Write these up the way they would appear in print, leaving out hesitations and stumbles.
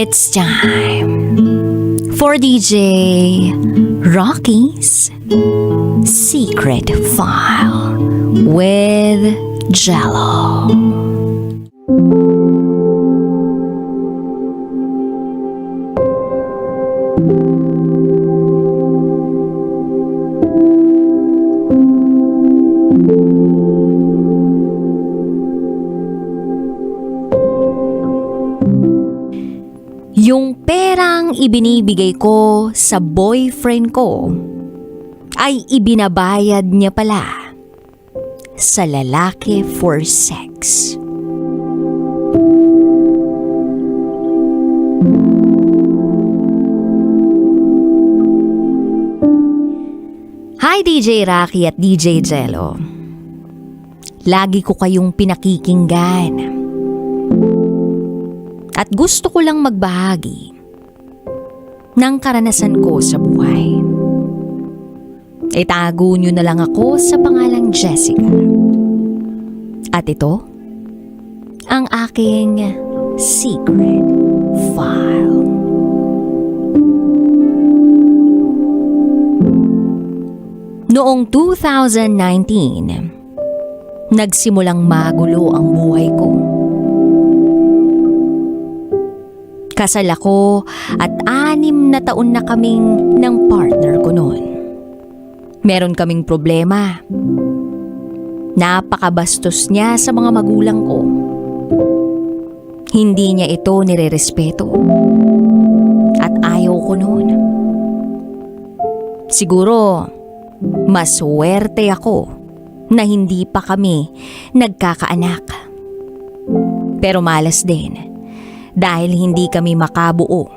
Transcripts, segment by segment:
It's time for DJ Rocky's Secret File with Jello. Yung perang ibinibigay ko sa boyfriend ko ay ibinabayad niya pala sa lalaki for sex. Hi DJ Rocky at DJ Jello. Lagi ko kayong pinakikinggan. At gusto ko lang magbahagi ng karanasan ko sa buhay. Itago nyo na lang ako sa pangalang Jessica. At ito, ang aking secret file. Noong 2019, nagsimulang magulo ang buhay ko. Kasal ako at 6 na taon na kaming ng partner ko noon. Meron kaming problema. Napakabastos niya sa mga magulang ko. Hindi niya ito nirerespeto. At ayaw ko noon. Siguro, maswerte ako na hindi pa kami nagkakaanak. Pero malas din. Dahil hindi kami makabuo.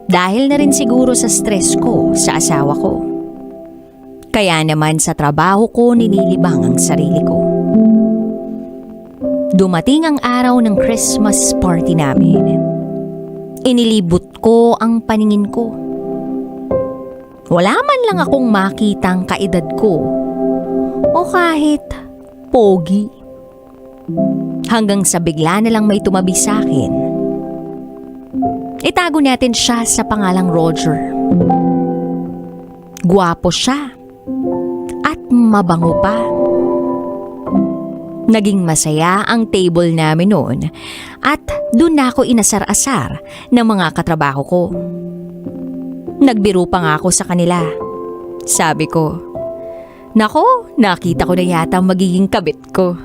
Dahil na rin siguro sa stress ko sa asawa ko. Kaya naman sa trabaho ko nililibang ang sarili ko. Dumating ang araw ng Christmas party namin. Inilibot ko ang paningin ko. Wala man lang akong makitang kaedad ko o kahit pogi. Hanggang sa bigla na lang may tumabi sa akin. Itago natin siya sa pangalang Roger. Gwapo siya at mabango pa. Naging masaya ang table namin noon at doon na ako inasar-asar ng mga katrabaho ko. Nagbiro pa nga ako sa kanila. Sabi ko, "Nako, nakita ko na yata ang magiging kabit ko."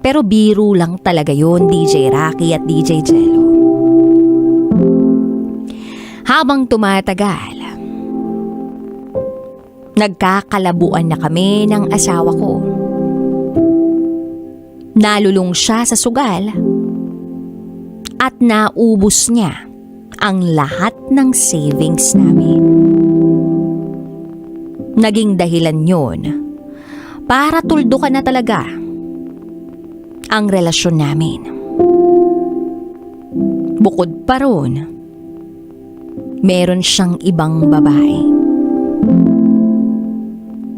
Pero biro lang talaga yon, DJ Rocky at DJ Jello. Habang tumatagal, nagkakalabuan na kami ng asawa ko. Nalulong siya sa sugal at naubos niya ang lahat ng savings namin. Naging dahilan yon para tuldukan na talaga ang relasyon namin. Bukod pa ron, meron siyang ibang babae.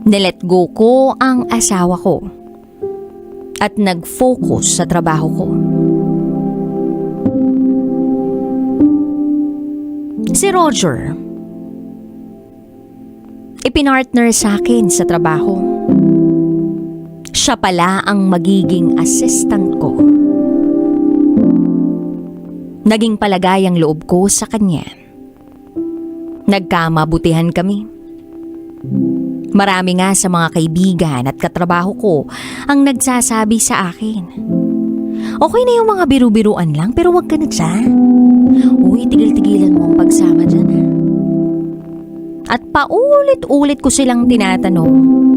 Nilet go ko ang asawa ko at nag-focus sa trabaho ko. Si Roger, ipinartner sa akin sa trabaho. Siya pala ang magiging assistant ko. Naging palagay ang loob ko sa kanya. Nagkamabutihan kami. Marami nga sa mga kaibigan at katrabaho ko ang nagsasabi sa akin, "Okay na yung mga biru-biruan lang pero wag ka na dyan. Uy, tigil-tigilan mo ang pagsama dyan ha." At paulit-ulit ko silang tinatanong,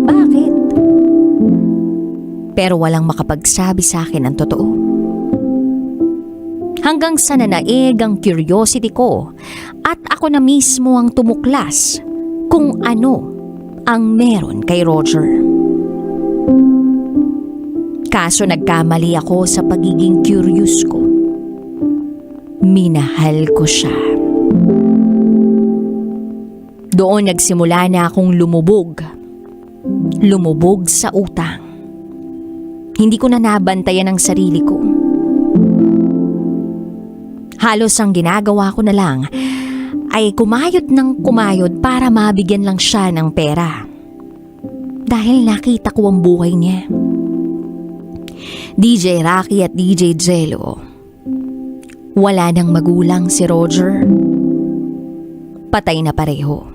bakit? Pero walang makapagsabi sa akin ang totoo. Hanggang sa nanaig ang curiosity ko at ako na mismo ang tumuklas kung ano ang meron kay Roger. Kaso nagkamali ako sa pagiging curious ko. Minahal ko siya. Doon nagsimula na akong lumubog. Lumubog sa utang. Hindi ko na nabantayan ang sarili ko. Halos ang ginagawa ko na lang ay kumayod ng kumayod para mabigyan lang siya ng pera. Dahil nakita ko ang buhay niya. DJ Rocky at DJ Jello. Wala nang magulang si Roger. Patay na pareho.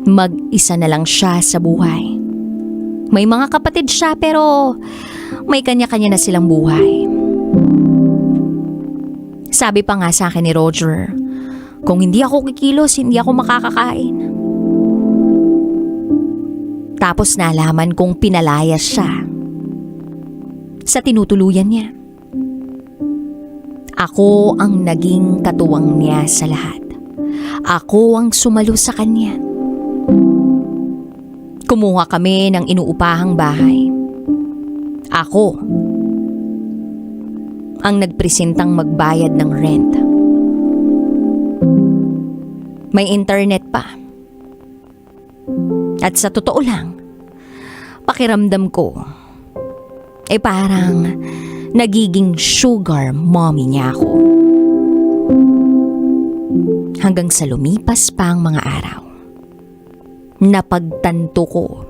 Mag-isa na lang siya sa buhay. May mga kapatid siya pero may kanya-kanya na silang buhay. Sabi pa nga sa akin ni Roger, kung hindi ako kikilos, hindi ako makakakain. Tapos nalaman kong pinalayas siya sa tinutuluyan niya. Ako ang naging katuwang niya sa lahat. Ako ang sumalo sa kanya. Kumuha kami ng inuupahang bahay. Ako ang nagpresentang magbayad ng rent. May internet pa. At sa totoo lang, pakiramdam ko, parang nagiging sugar mommy niya ako. Hanggang sa lumipas pa ang mga araw, napagtanto ko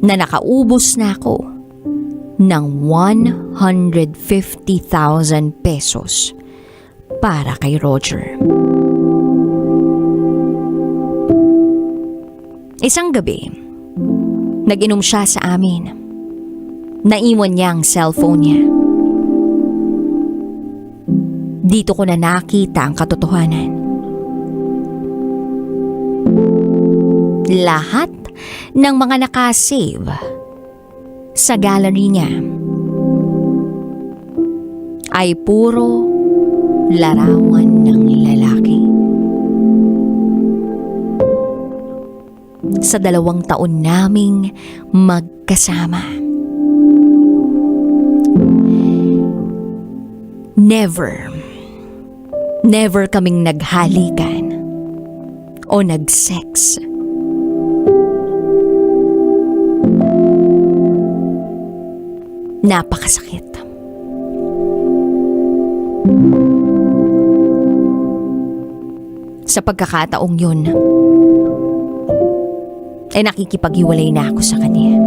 na nakaubos na ako ng 150,000 pesos para kay Roger. Isang gabi, nag-inom siya sa amin. Naiwan niya ang cellphone niya. Dito ko na nakita ang katotohanan. Lahat ng mga nakasave sa gallery niya ay puro larawan ng lalaki. Sa 2 taon naming magkasama, never kaming naghalikan o nag-sex. Napakasakit. Sa pagkakataong yun, nakikipaghiwalay na ako sa kanya.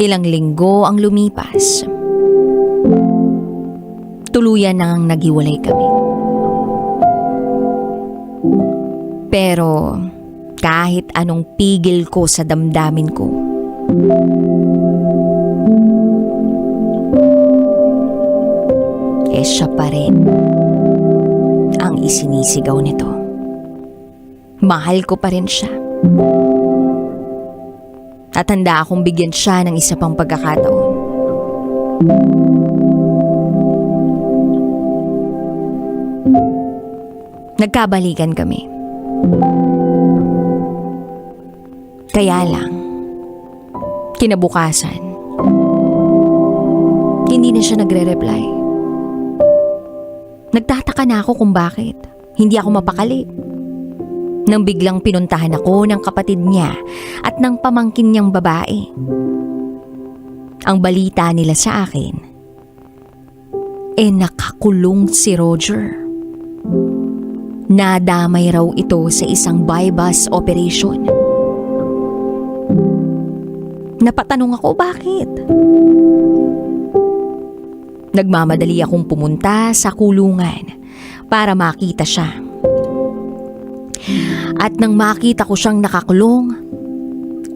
Ilang linggo ang lumipas. Tuluyan nang naghiwalay kami. Pero kahit anong pigil ko sa damdamin ko, siya pa rin ang isinisigaw nito. Mahal ko pa rin siya. At handa akong bigyan siya ng isa pang pagkakataon. Nagkabalikan kami. Kaya lang, kinabukasan, hindi na siya nagre-reply. Nagtataka na ako kung bakit. Hindi ako mapakali. Nang biglang pinuntahan ako ng kapatid niya at ng pamangkin niyang babae. Ang balita nila sa akin, nakakulong si Roger. Nadamay raw ito sa isang buy-bus operation. Napatanong ako bakit. Nagmamadali akong pumunta sa kulungan para makita siya. At nang makita ko siyang nakakulong,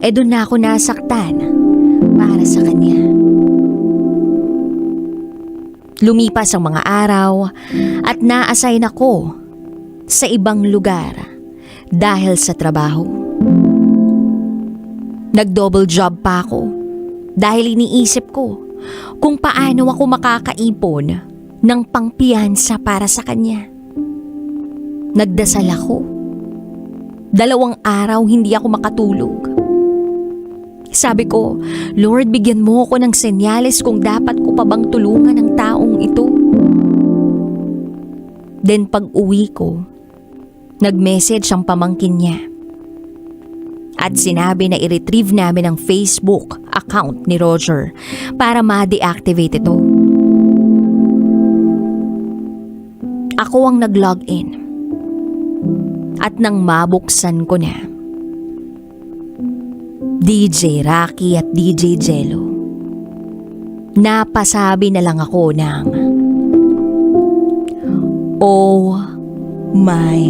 doon na ako nasaktan para sa kanya. Lumipas ang mga araw at na-assign ako sa ibang lugar dahil sa trabaho. Nag-double job pa ako dahil iniisip ko kung paano ako makakaipon ng pangpiyansa para sa kanya. Nagdasal ako. 2 araw hindi ako makatulog. Sabi ko, Lord, bigyan mo ako ng senyales kung dapat ko pa bang tulungan ang taong ito. Then pag uwi ko, nag-message ang pamangkin niya. At sinabi na i-retrieve namin ang Facebook account ni Roger para ma-deactivate ito. Ako ang nag-login. At nang mabuksan ko na, DJ Rocky at DJ Jello, napasabi na lang ako ng "Oh my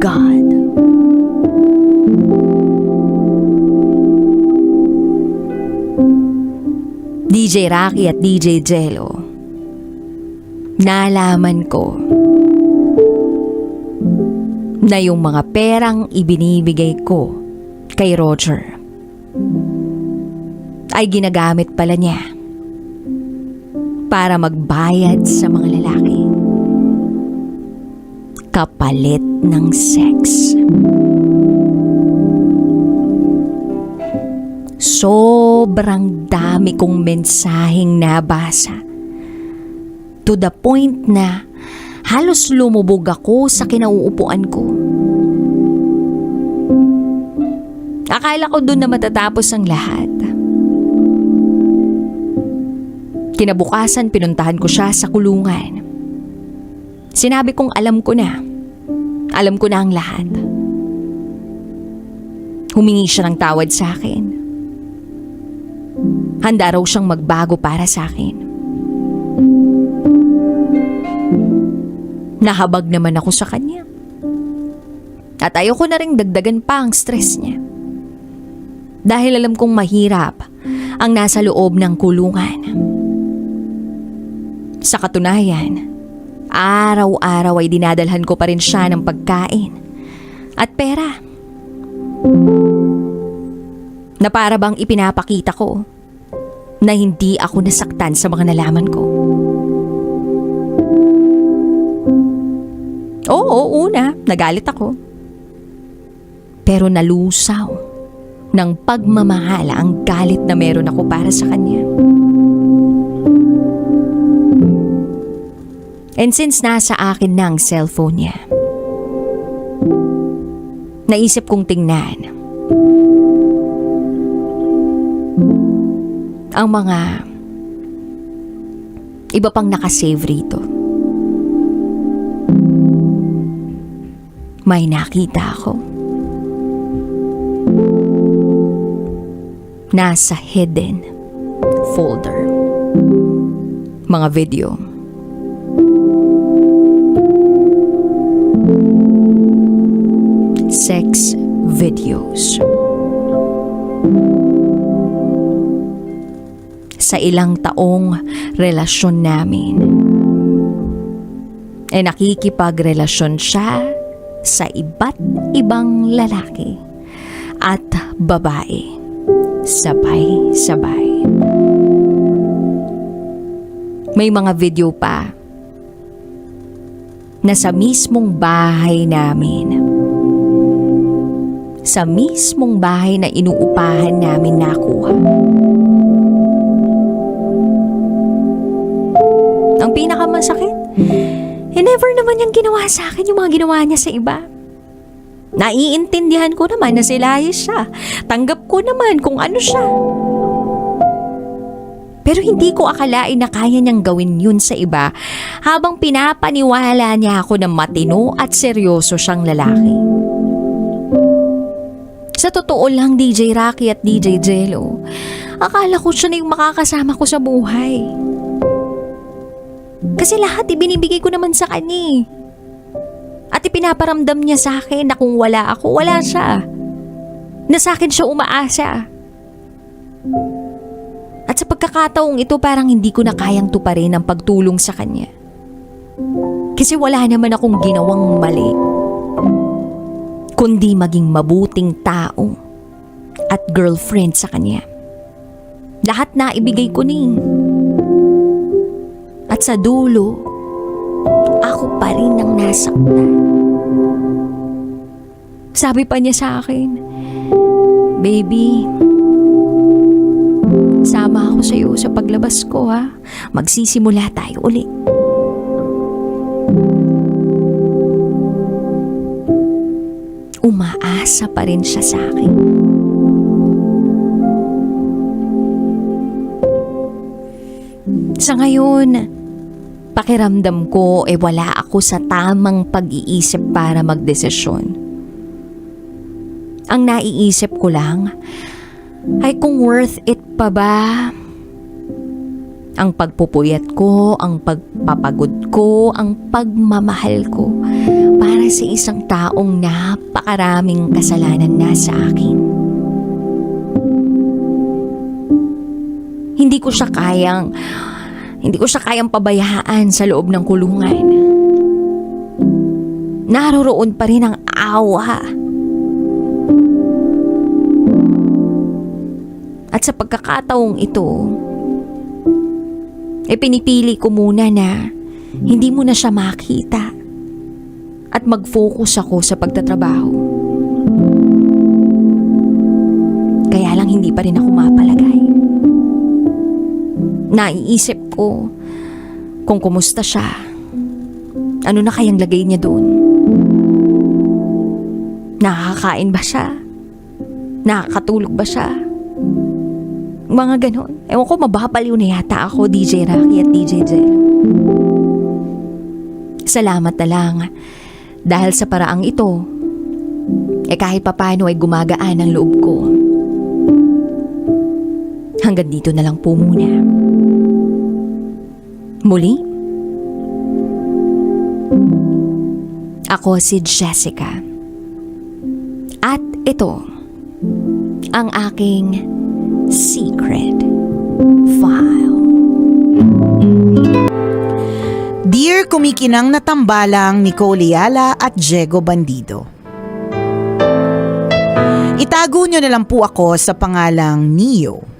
God." DJ Rocky at DJ Jello, nalaman ko na yung mga perang ibinibigay ko kay Roger ay ginagamit pala niya para magbayad sa mga lalaki kapalit ng sex. Sobrang dami kong mensaheng nabasa, to the point na halos lumubog ako sa kinauupuan ko. Akala ko doon na matatapos ang lahat. Kinabukasan, pinuntahan ko siya sa kulungan. Sinabi kong alam ko na ang lahat. Humingi siya ng tawad sa akin. Handa raw siyang magbago para sa akin. Nahabag naman ako sa kanya. At ayoko na ring dagdagan pa ang stress niya. Dahil alam kong mahirap ang nasa loob ng kulungan. Sa katunayan, araw-araw ay dinadalhan ko pa rin siya ng pagkain at pera. Na para bang ipinapakita ko na hindi ako nasaktan sa mga nalaman ko. Oo, una, nagalit ako. Pero nalusaw ng pagmamahala ang galit na meron ako para sa kanya. And since nasa akin na ang cellphone niya, naisip kong tingnan ang mga iba pang nakasave rito. May nakita ako. Nasa hidden folder. Mga video. Sex videos. Sa ilang taong relasyon namin, nakikipagrelasyon siya sa iba't ibang lalaki at babae, sabay-sabay. May mga video pa na sa mismong bahay namin, sa mismong bahay na inuupahan namin nakuha. Ang pinakamasakit, never naman niyang ginawa sa akin yung mga ginawa niya sa iba. Naiintindihan ko naman na silayas siya. Tanggap ko naman kung ano siya. Pero hindi ko akalain na kaya niyang gawin yun sa iba habang pinapaniwala niya ako na matino at seryoso siyang lalaki. Sa totoo lang, DJ Rocky at DJ Jello, akala ko siya na yung makakasama ko sa buhay. Kasi lahat ibinibigay ko naman sa kanya. At ipinaparamdam niya sa akin na kung wala ako, wala siya. Na sa akin siya umaasa. At sa pagkakataong ito, parang hindi ko na kayang tuparin ang pagtulong sa kanya. Kasi wala naman akong ginawang mali, kundi maging mabuting tao at girlfriend sa kanya. Lahat na ibigay ko ni. At sa dulo, ako pa rin ang nasaktan. Sabi pa niya sa akin, "Baby, sama ako sa iyo sa paglabas ko, ha? Magsisimula tayo ulit." umaasa pa rin siya sa akin. Sa ngayon, pakiramdam ko wala ako sa tamang pag-iisip para magdesisyon. Ang naiisip ko lang ay kung worth it pa ba ang pagpupuyat ko, ang pagpapagod ko, ang pagmamahal ko para sa isang taong napakaraming kasalanan na sa akin. Hindi ko siya kayang pabayaan sa loob ng kulungan. Naroroon pa rin ang awa. At sa pagkakataong ito, pinipili ko muna na hindi mo na siya makita at mag-focus ako sa pagtatrabaho. Kaya lang hindi pa rin ako mapalagay. Naiisip ko kung kumusta siya. Ano na kayang lagay niya doon? Nakakain ba siya? Nakakatulog ba siya? Mga ganon. Ewan ko, mababaliw na yata ako, DJ Rocky at DJ Jello. Salamat na lang dahil sa paraang ito, kahit papano ay gumagaan ang loob ko. Hanggang dito na lang po muna. Muli, ako si Jessica. At ito, ang aking secret file. Dear kumikinang na tambalang Nicole Ayala at Diego Bandido. Itago nyo na lang po ako sa pangalang Neo.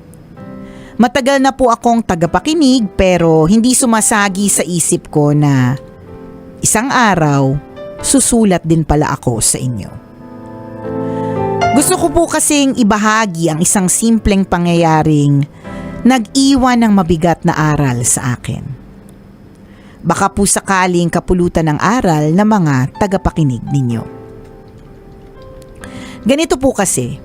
Matagal na po akong tagapakinig pero hindi sumasagi sa isip ko na isang araw susulat din pala ako sa inyo. Gusto ko po kasing ibahagi ang isang simpleng pangyayaring nag-iwan ng mabigat na aral sa akin. Baka po sakaling kapulutan ng aral ng mga tagapakinig ninyo. Ganito po kasi,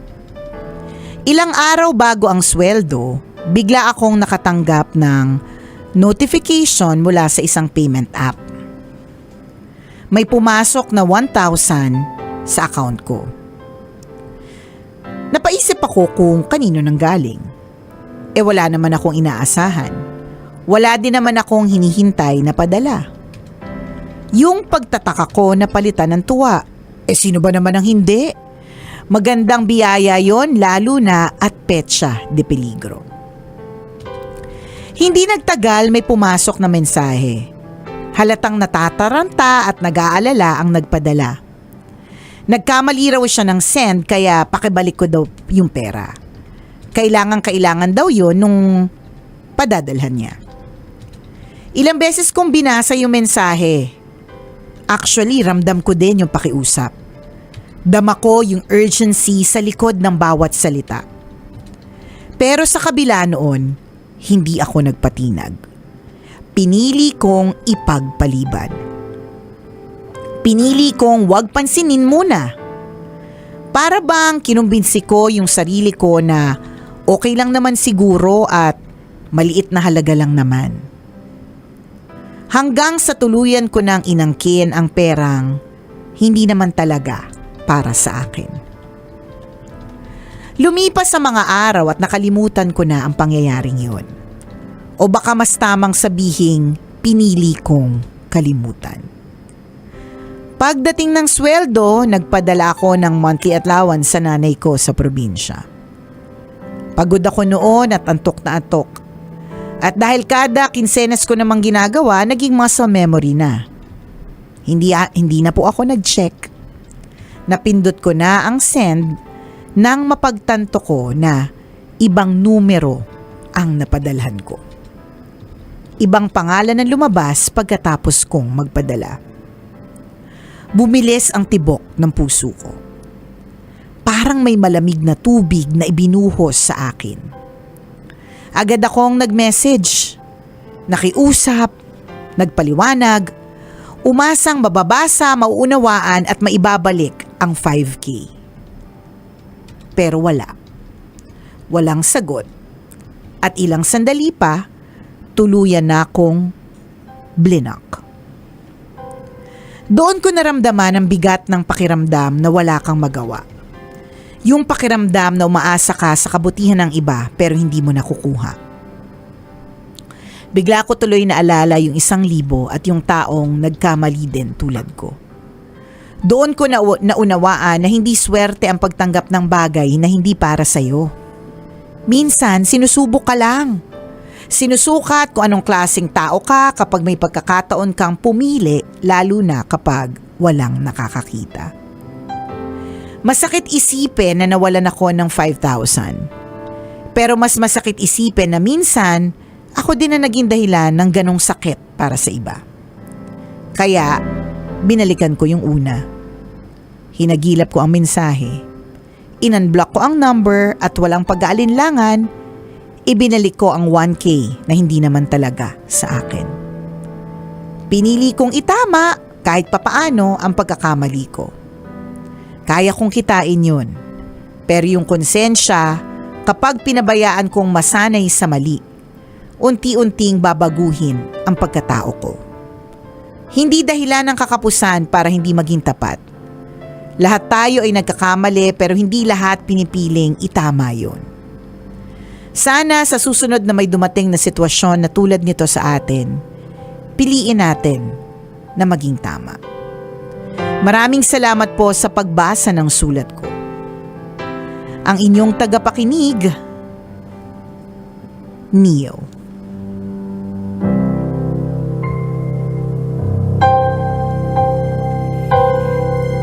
ilang araw bago ang sweldo, bigla akong nakatanggap ng notification mula sa isang payment app. May pumasok na 1,000 sa account ko. Napaisip ako kung kanino nang galing. Wala naman akong inaasahan. Wala din naman akong hinihintay na padala. Yung pagtataka ko napalitan ng tuwa. Sino ba naman ang hindi? Magandang biyaya yon, lalo na at petsa de peligro. Hindi nagtagal may pumasok na mensahe. Halatang natataranta at nag-aalala ang nagpadala. Nagkamali raw siya ng send kaya pakibalik ko daw yung pera. Kailangan daw yun nung padadalhan niya. Ilang beses kong binasa yung mensahe. Actually, ramdam ko din yung pakiusap. Dama ko yung urgency sa likod ng bawat salita. Pero sa kabila noon, hindi ako nagpatinag. Pinili kong ipagpaliban. Pinili kong wag pansinin muna. Para bang kinumbinsi ko yung sarili ko na okay lang naman siguro at maliit na halaga lang naman. Hanggang sa tuluyan ko nang inangkin ang perang hindi naman talaga para sa akin. Lumipas sa mga araw at nakalimutan ko na ang pangyayaring yun. O baka mas tamang sabihing pinili kong kalimutan. Pagdating ng sweldo, nagpadala ako ng monthly allowance sa nanay ko sa probinsya. Pagod ako noon at antok na antok. At dahil kada kinsenas ko namang ginagawa, naging muscle memory na. Hindi na po ako nag-check. Napindot ko na ang send nang mapagtanto ko na ibang numero ang napadalhan ko. Ibang pangalan ang lumabas pagkatapos kong magpadala. Bumilis ang tibok ng puso ko. Parang may malamig na tubig na ibinuhos sa akin. Agad akong nag-message, nakiusap, nagpaliwanag, umasang mababasa, mauunawaan at maibabalik ang 5K. Pero wala. Walang sagot. At ilang sandali pa, tuluyan na akong blinak. Doon ko naramdaman ang bigat ng pakiramdam na wala kang magawa. Yung pakiramdam na umaasa ka sa kabutihan ng iba pero hindi mo nakukuha. Bigla ko tuloy naalala yung 1,000 at yung taong nagkamali din tulad ko. Doon ko naunawaan na hindi swerte ang pagtanggap ng bagay na hindi para sa'yo. Minsan, sinusubok ka lang. Sinusukat kung anong klaseng tao ka kapag may pagkakataon kang pumili, lalo na kapag walang nakakakita. Masakit isipin na nawalan ako ng 5,000. Pero mas masakit isipin na minsan, ako din na naging dahilan ng ganong sakit para sa iba. Kaya, binalikan ko yung una. Hinagilap ko ang mensahe. In-unblock ko ang number at walang pag-aalinlangan, ibinalik ko ang 1K na hindi naman talaga sa akin. Pinili kong itama kahit papaano ang pagkakamali ko. Kaya kong kitain yun. Pero yung konsensya, kapag pinabayaan kong masanay sa mali, unti-unting babaguhin ang pagkatao ko. Hindi dahilan ng kakapusan para hindi maging tapat. Lahat tayo ay nagkakamali pero hindi lahat pinipiling itama yon. Sana sa susunod na may dumating na sitwasyon na tulad nito sa atin, piliin natin na maging tama. Maraming salamat po sa pagbasa ng sulat ko. Ang inyong tagapakinig, Neo.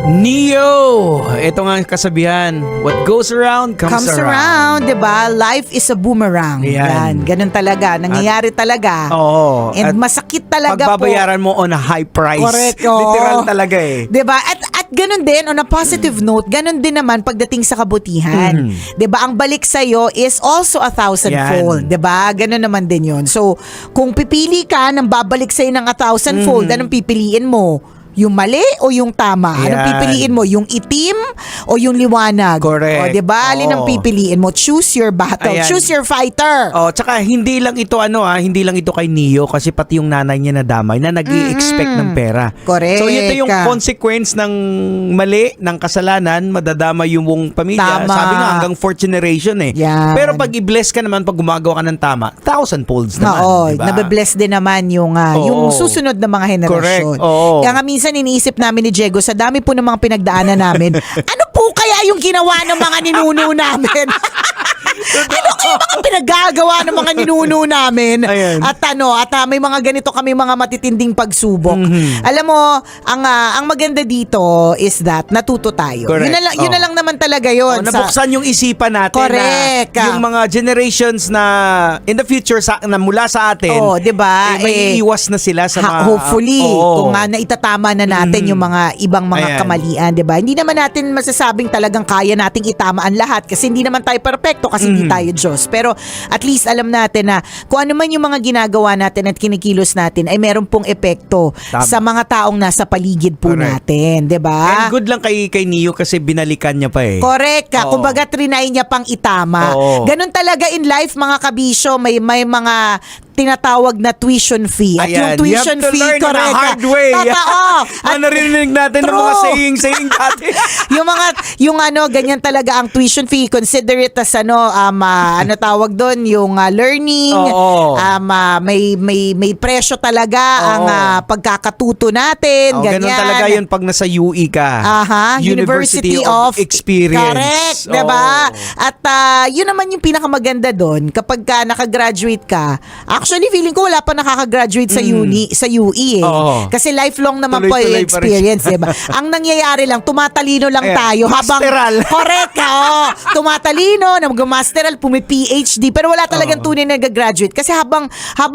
Neo! Ito nga ang kasabihan. What goes around, comes Around, diba? Life is a boomerang. Yan. Ganun talaga. Nangyayari talaga. Oo. And At masakit talaga pagbabayaran mo on a high price. Correct, oo. Literal talaga eh. 'Di ba? At ganun din on a positive note, ganun din naman pagdating sa kabutihan. 'Di ba? Ang balik sa iyo is also 1,000-fold, 'di ba? Ganun naman din 'yon. So, kung pipili ka ng babalik sa iyo ng 1,000-fold, anong pipiliin mo? Yung mali o yung tama? Anong Yan. pipiliin mo? Yung itim o yung liwanag? Correct. O, 'di ba? Alin ang Oo. pipiliin mo? Choose your battle. Ayan. Choose your fighter. Oh, tsaka hindi lang ito hindi lang ito kay Neo kasi pati yung nanay niya nadamay na nag-i-expect ng pera. Correct. So ito yung consequence ng mali, ng kasalanan, madadama yung buong pamilya. Tama. Sabi nga hanggang 4th generation eh. Yan. Pero pag i-bless ka naman pag gumagawa ka ng tama, 1,000-folds naman, Oo, diba? nabe-bless din naman yung yung susunod na mga henerasyon. Correct, oo. Kaya nga minsan iniisip namin ni Diego, sa dami po ng mga pinagdaanan namin, ano po kaya yung ginawa ng mga ninuno namin? Ano kaya mga pinagagawa ng mga ninuno namin? Ayan. At may mga ganito kami mga matitinding pagsubok. Alam mo, ang maganda dito is that natuto tayo. Correct. Yun na lang naman talaga yun. Nabuksan yung isipan natin Correct. na yung mga generations na in the future na mula sa atin, diba? may iiwas na sila sa mga... Hopefully, kung nga naitatama na natin yung mga ibang mga Ayan. kamalian, diba? Hindi naman natin masasabing talagang kaya nating itama ang lahat kasi hindi naman tayo perfecto kasi hindi tayo Diyos. Pero at least alam natin na kung ano man yung mga ginagawa natin at kinikilos natin ay meron pong epekto Tama. sa mga taong nasa paligid po Correct. natin, diba? And good lang kay Neo kasi binalikan niya pa eh. Correct ka. Oo. Kumbaga, trinay niya pang itama. Oo. Ganun talaga in life, mga kabisyo. May mga tinatawag na tuition fee. At yung Ayan, tuition you have to fee, learn on a correct. hard way. Totoo. At narinig natin ng mga True. saying dati. yung ganyan talaga ang tuition fee. Consider it as ano tawag doon, yung learning. Oo. May presyo talaga ang pagkakatuto natin. Ganyan. Ganun talaga yun pag nasa UE ka. University of Experience. Correct, diba? At yun naman yung pinakamaganda doon kapag ka nakagraduate ka. Actually, feeling ko wala pa nakakagraduate sa UE eh. Oo. Kasi lifelong naman po yung Tuloy-tuloy pa rin experience, diba? Ang nangyayari lang, tumatalino lang Ayan, tayo masteral. Correct ka, tumatalino, nag-masteral, pumi-PhD, pero wala talagang tunay na nag-graduate kasi habang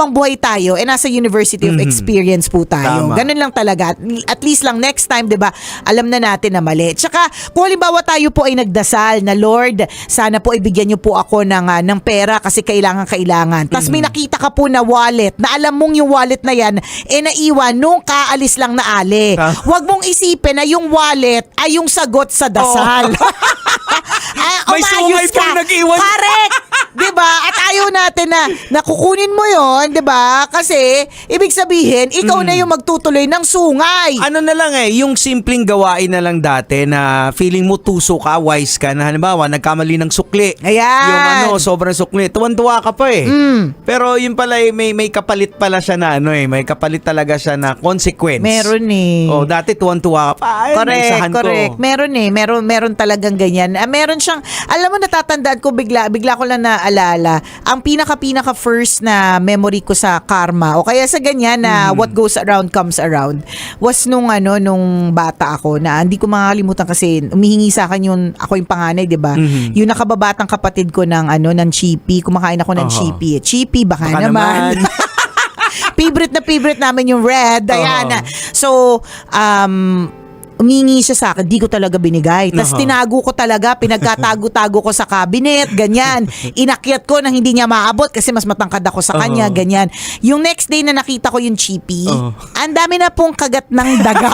buhay tayo, nasa University of Experience po tayo. Tama. Ganun lang talaga. At least lang next time, 'di ba? Alam na natin na mali. Tsaka kung halimbawa tayo po ay nagdasal na Lord, sana po ibigyan niyo po ako ng pera kasi kailangan. Tapos may nakita ka po tipo na wallet na alam mong yung wallet na yan naiwan nung kaalis lang na ali. Huwag mong isipin na yung wallet ay yung sagot sa dasal. May sungay pang nag-iwan. Correct! 'Di ba? At ayaw natin na kukunin mo 'yon, 'di ba? Kasi ibig sabihin, ikaw na yung magtutuloy ng sungay. Ano na lang yung simpleng gawain na lang dati na feeling mo tuso ka, wise ka, na halimbawa, nagkamali ng sukli. Ayan. Yung sobrang sukli. Tuwan-tuwa ka pa eh. Pero yun pala may kapalit pala siya na may kapalit talaga siya na consequence. Meron eh. Dati tuwan-tuwa ka pa. Ay, naisahan Correct. ko. Meron eh. Meron talagang ganyan. Meron siyang, alam mo, natatandaan ko bigla ko lang naalala. Ang pinaka first na memory ko sa karma o kaya sa ganyan na what goes around comes around was nung bata ako na hindi ko makakalimutan kasi umihingi sa akin ako yung panganay, 'di ba? Yung nakababatang kapatid ko ng chippy, kumakain ako ng chippy. Chippy baka naman. Favorite namin yung red, Diana. So, umingi siya sa akin, di ko talaga binigay. Tapos tinago ko talaga, pinagkatago-tago ko sa cabinet, ganyan. Inakyat ko nang hindi niya maabot kasi mas matangkad ako sa kanya, ganyan. Yung next day na nakita ko yung chippy, ang dami na pong kagat ng daga.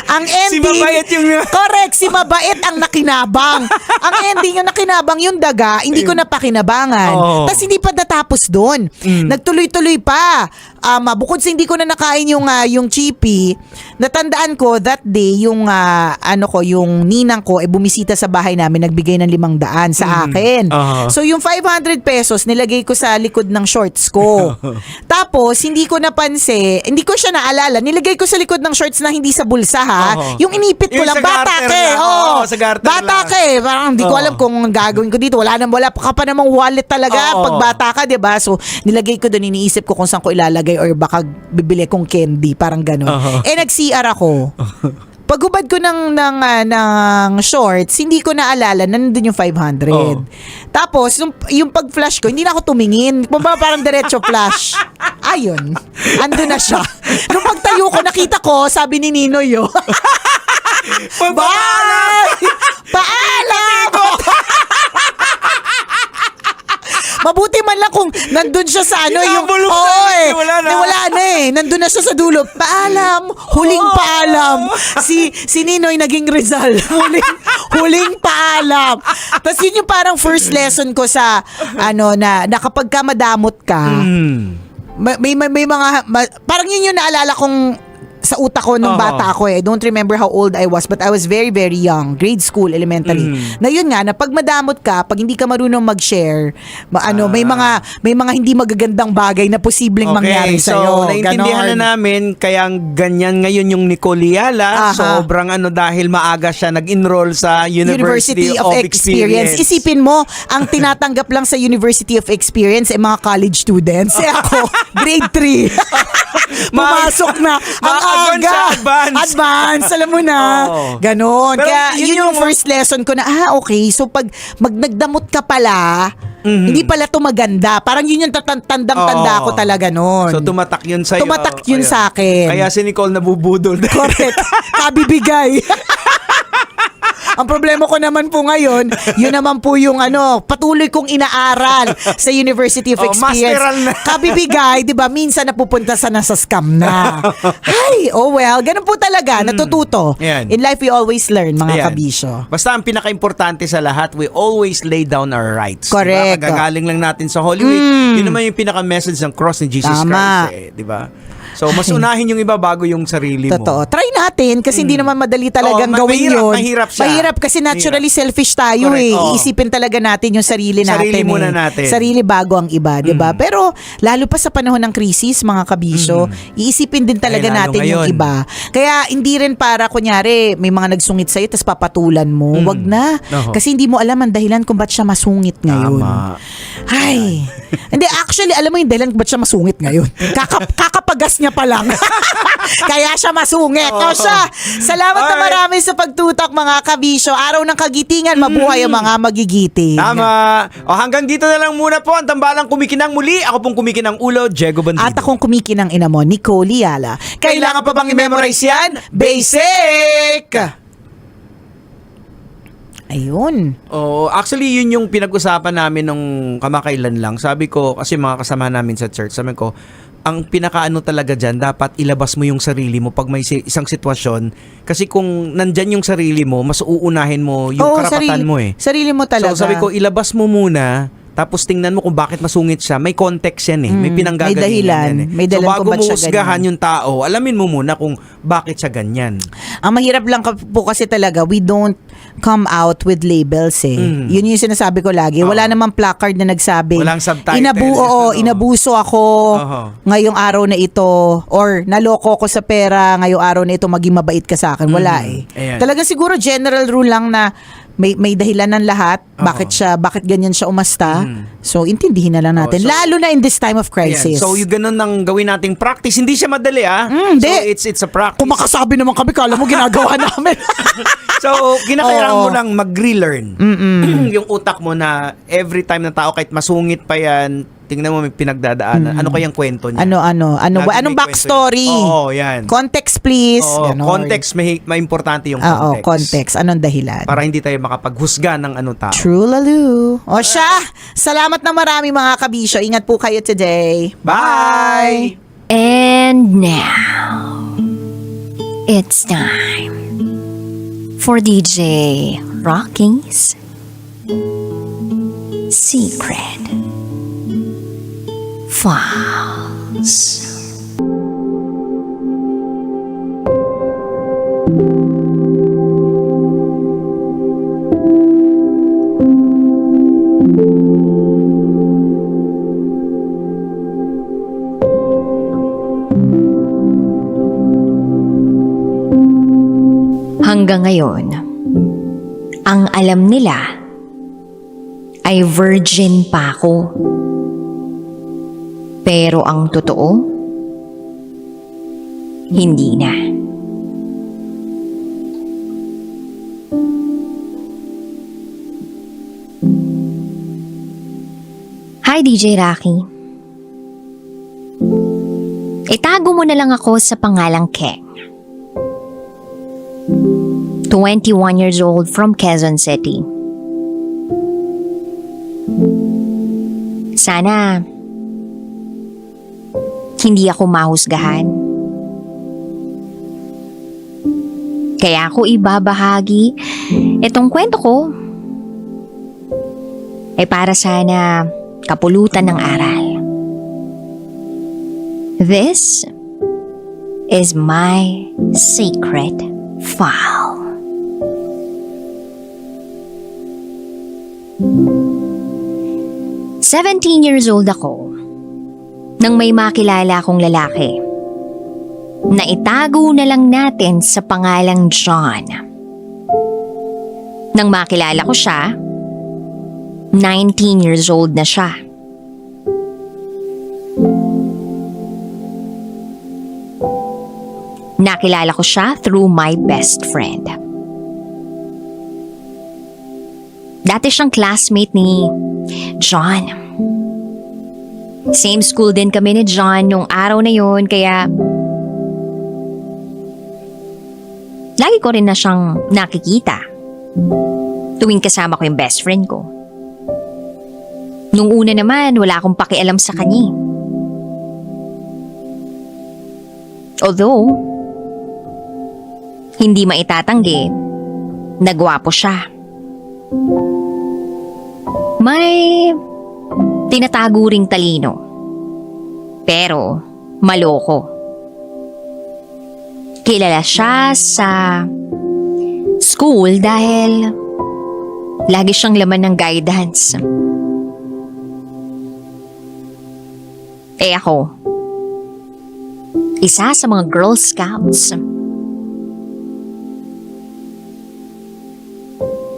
Ang ending, Si Mabait yung... correct, si Mabait ang nakinabang. Ang ending yung nakinabang yung daga, hindi ko napakinabangan. Tapos hindi pa natapos doon. Nagtuloy-tuloy pa. Bukod sa hindi ko na nakain yung chippy, natandaan ko that day yung yung ninang ko bumisita sa bahay namin, nagbigay ng 500 sa akin. So yung 500 pesos nilagay ko sa likod ng shorts ko. Tapos hindi ko napansin, hindi ko siya naalala, nilagay ko sa likod ng shorts na hindi sa bulsa ha. Yung inipit ko Yung lang, sa bata garter ka eh. lang. Sa garter Bata lang. ka eh. Parang hindi ko alam kung gagawin ko dito. Wala ka pa namang wallet talaga pag bata ka, 'di ba? So nilagay ko doon, iniisip ko kung saan ko ilalagay or baka bibili kong candy, parang gano'n. Nag-CR ako. Paghubad ko ng shorts, hindi ko naalala na nandun yung 500. Tapos, yung pag-flash ko, hindi na ako tumingin. Parang diretso flash. Ayun. Andun na siya. Nung pagtayo ko, nakita ko, sabi ni Ninoy, bye! Paalam! Mabuti man lang kung nandun siya sa yung wala na eh. Nandun na siya sa dulo. Paalam. Huling paalam. Si Ninoy naging Rizal. Huling paalam. Tapos yun yung parang first lesson ko sa na kapag ka madamot ka, may mga parang yun yung naalala kong sa utak ko nung bata ako eh. I don't remember how old I was, but I was very, very young. Grade school, elementary. Na yun nga, na pag madamot ka, pag hindi ka marunong mag-share, may mga hindi magagandang bagay na posibleng mangyari sa'yo. So, naintindihan na namin, kaya ganyan ngayon yung Nicole Yala. Sobrang dahil maaga siya nag-enroll sa University of Experience. Isipin mo, ang tinatanggap lang sa University of Experience ay mga college students. Ako, grade 3. Pumasok na. Ang aga. Advance, alam mo na. Ganon. Pero Kaya yun yung first lesson ko na, okay, so pag nagdamot ka pala, hindi pala to maganda. Parang yun yung tandang-tanda ko talaga nun. So tumatak yun sa'yo. Tumatak yun sa akin. Kaya si Nicole nabubudol. Correct. Kabibigay. Ang problema ko naman po ngayon, yun naman po yung patuloy kong inaaral sa University of Experience. Masteral na. Kabibigay, 'di ba? Minsan napupunta sa nasa scam na. Ay, ganun po talaga, natututo. Yan. In life we always learn, mga Ayan. kabisyo. Basta ang pinaka-importante sa lahat, we always lay down our rights. Correct. Diba? Kagagaling lang natin sa Holy Week. Yun naman yung pinaka-message ng cross ni Jesus Tama. Christ. Di ba? So, mas unahin yung iba bago yung sarili mo. Totoo. Try natin kasi hindi naman madali talagang gawin mahirap, yun. mahirap siya. Mahirap kasi naturally selfish tayo. Correct, oo. Iisipin talaga natin yung sarili natin. Sarili muna natin. Sarili bago ang iba, 'di ba? Pero lalo pa sa panahon ng krisis, mga kabisyo, iisipin din talaga Ay, lalo natin yung ngayon. iba. Kaya hindi rin para kunyari may mga nagsungit sa'yo tapos papatulan mo. Wag na. Oo. Kasi hindi mo alam ang dahilan kung ba't siya masungit ngayon. Tama. Ay. Hindi, actually, alam mo yung dahilan kung ba't siya masungit ngayon. Kakapagas niya pa lang. Kaya siya masungit. O siya, salamat na marami sa pagtutok, mga kabisyo. Araw ng kagitingan, mabuhay ang mga magigiting. Tama. O hanggang dito na lang muna po ang tambalang kumikinang muli. Ako pong kumikinang ulo, Diego Bandido. At akong kumikinang ina mo, Nicole Yala. Kailangan pa bang i-memorize yan? Basic! Ayun. Oh, actually yun yung pinag-usapan namin nung kamakailan lang. Sabi ko, kasi mga kasama namin sa church, sabi ko, ang pinakaano talaga dyan, dapat ilabas mo yung sarili mo pag may isang sitwasyon. Kasi kung nandyan yung sarili mo, mas uunahin mo yung karapatan mo eh. Sarili mo talaga. So sabi ko, ilabas mo muna, tapos tingnan mo kung bakit masungit siya. May context yan eh. May pinanggagalingan may dahilan. yan eh. May dahilan so bago kung ba't mo siya husgahan ganyan. yung tao, alamin mo muna kung bakit siya ganyan. Ang mahirap lang po kasi talaga, we don't come out with labels eh. Yun yung sinasabi ko lagi. Wala namang placard na nagsabi. Walang subtitle. Inabuso ako ngayong araw na ito, or naloko ko sa pera ngayong araw na ito, maging mabait ka sa akin. Wala eh. Ayan. Talagang siguro general rule lang na may dahilan ng lahat. Bakit ganyan siya umasta. So, intindihin na lang natin. So, lalo na in this time of crisis. Ayan. So, yung ganun ang gawin nating practice. Hindi siya madali hindi. So, it's a practice. Kung makasabi naman kami, kala mo ginagawa namin. So, kinakailangan mo lang mag-relearn. Yung utak mo na every time na tao, kahit masungit pa yan, tingnan mo may pinagdadaanan. Ano kayang kwento niya? Anong backstory? Oo, yan. Context, please. Oo, Ganon. context, may importante yung Oo, context. context. Anong dahilan? Para hindi tayo makapaghusga ng tao. True lalu. O siya, salamat na marami mga kabisyo. Ingat po kayo today. Bye! And now, it's time for DJ Rocky's Secret Files. Hanggang ngayon, ang alam nila ay virgin pa ako. Pero ang totoo, hindi na. Hi DJ Rocky. Itago mo na lang ako sa pangalang Keng. 21 years old from Quezon City. Sana hindi ako mahusgahan. Kaya ako ibabahagi itong kwento ko ay para sana kapulutan ng aral. This is my secret file. "17 years old ako nang may makilala akong lalaki na itago na lang natin sa pangalang John. Nang makilala ko siya, 19 years old na siya. Nakilala ko siya through my best friend. Dati siyang classmate ni John. Same school din kami ni John nung araw na yun, kaya lagi ko rin na siyang nakikita tuwing kasama ko yung best friend ko. Nung una naman, wala akong pakialam sa kanya. Although, hindi maitatanggi, nagwapo siya. May tinatago ring talino, pero maloko. Kilala siya sa school dahil lagi siyang laman ng guidance. Ako, isa sa mga Girl Scouts.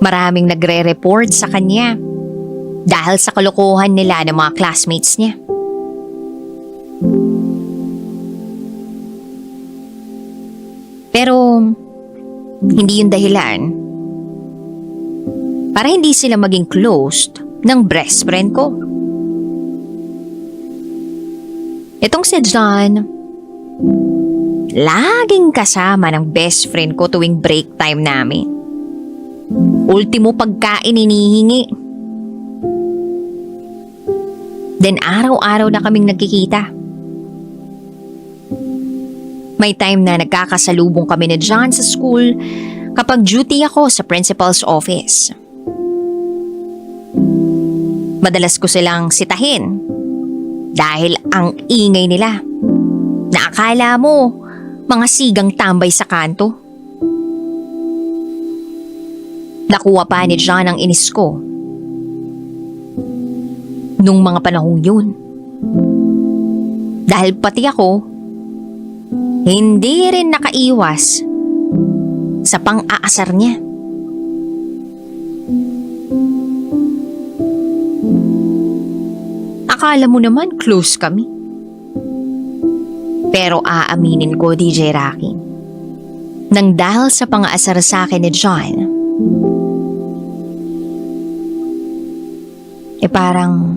Maraming nagre-report sa kanya dahil sa kalokohan nila ng mga classmates niya. Pero hindi yung dahilan para hindi sila maging closed ng best friend ko. Itong si John, laging kasama ng best friend ko tuwing break time namin. Ultimo pagkain inihingi. Then araw-araw na kaming nagkikita. May time na nagkakasalubong kami ni John sa school kapag duty ako sa principal's office. Madalas ko silang sitahin dahil ang ingay nila na akala mo mga sigang tambay sa kanto. Nakuha pa ni John ang inis ko nung mga panahong yun. Dahil pati ako, hindi rin nakaiwas sa pang-aasar niya. Akala mo naman close kami. Pero aaminin ko, DJ Rocky, nang dahil sa pang-aasar sa akin ni John, parang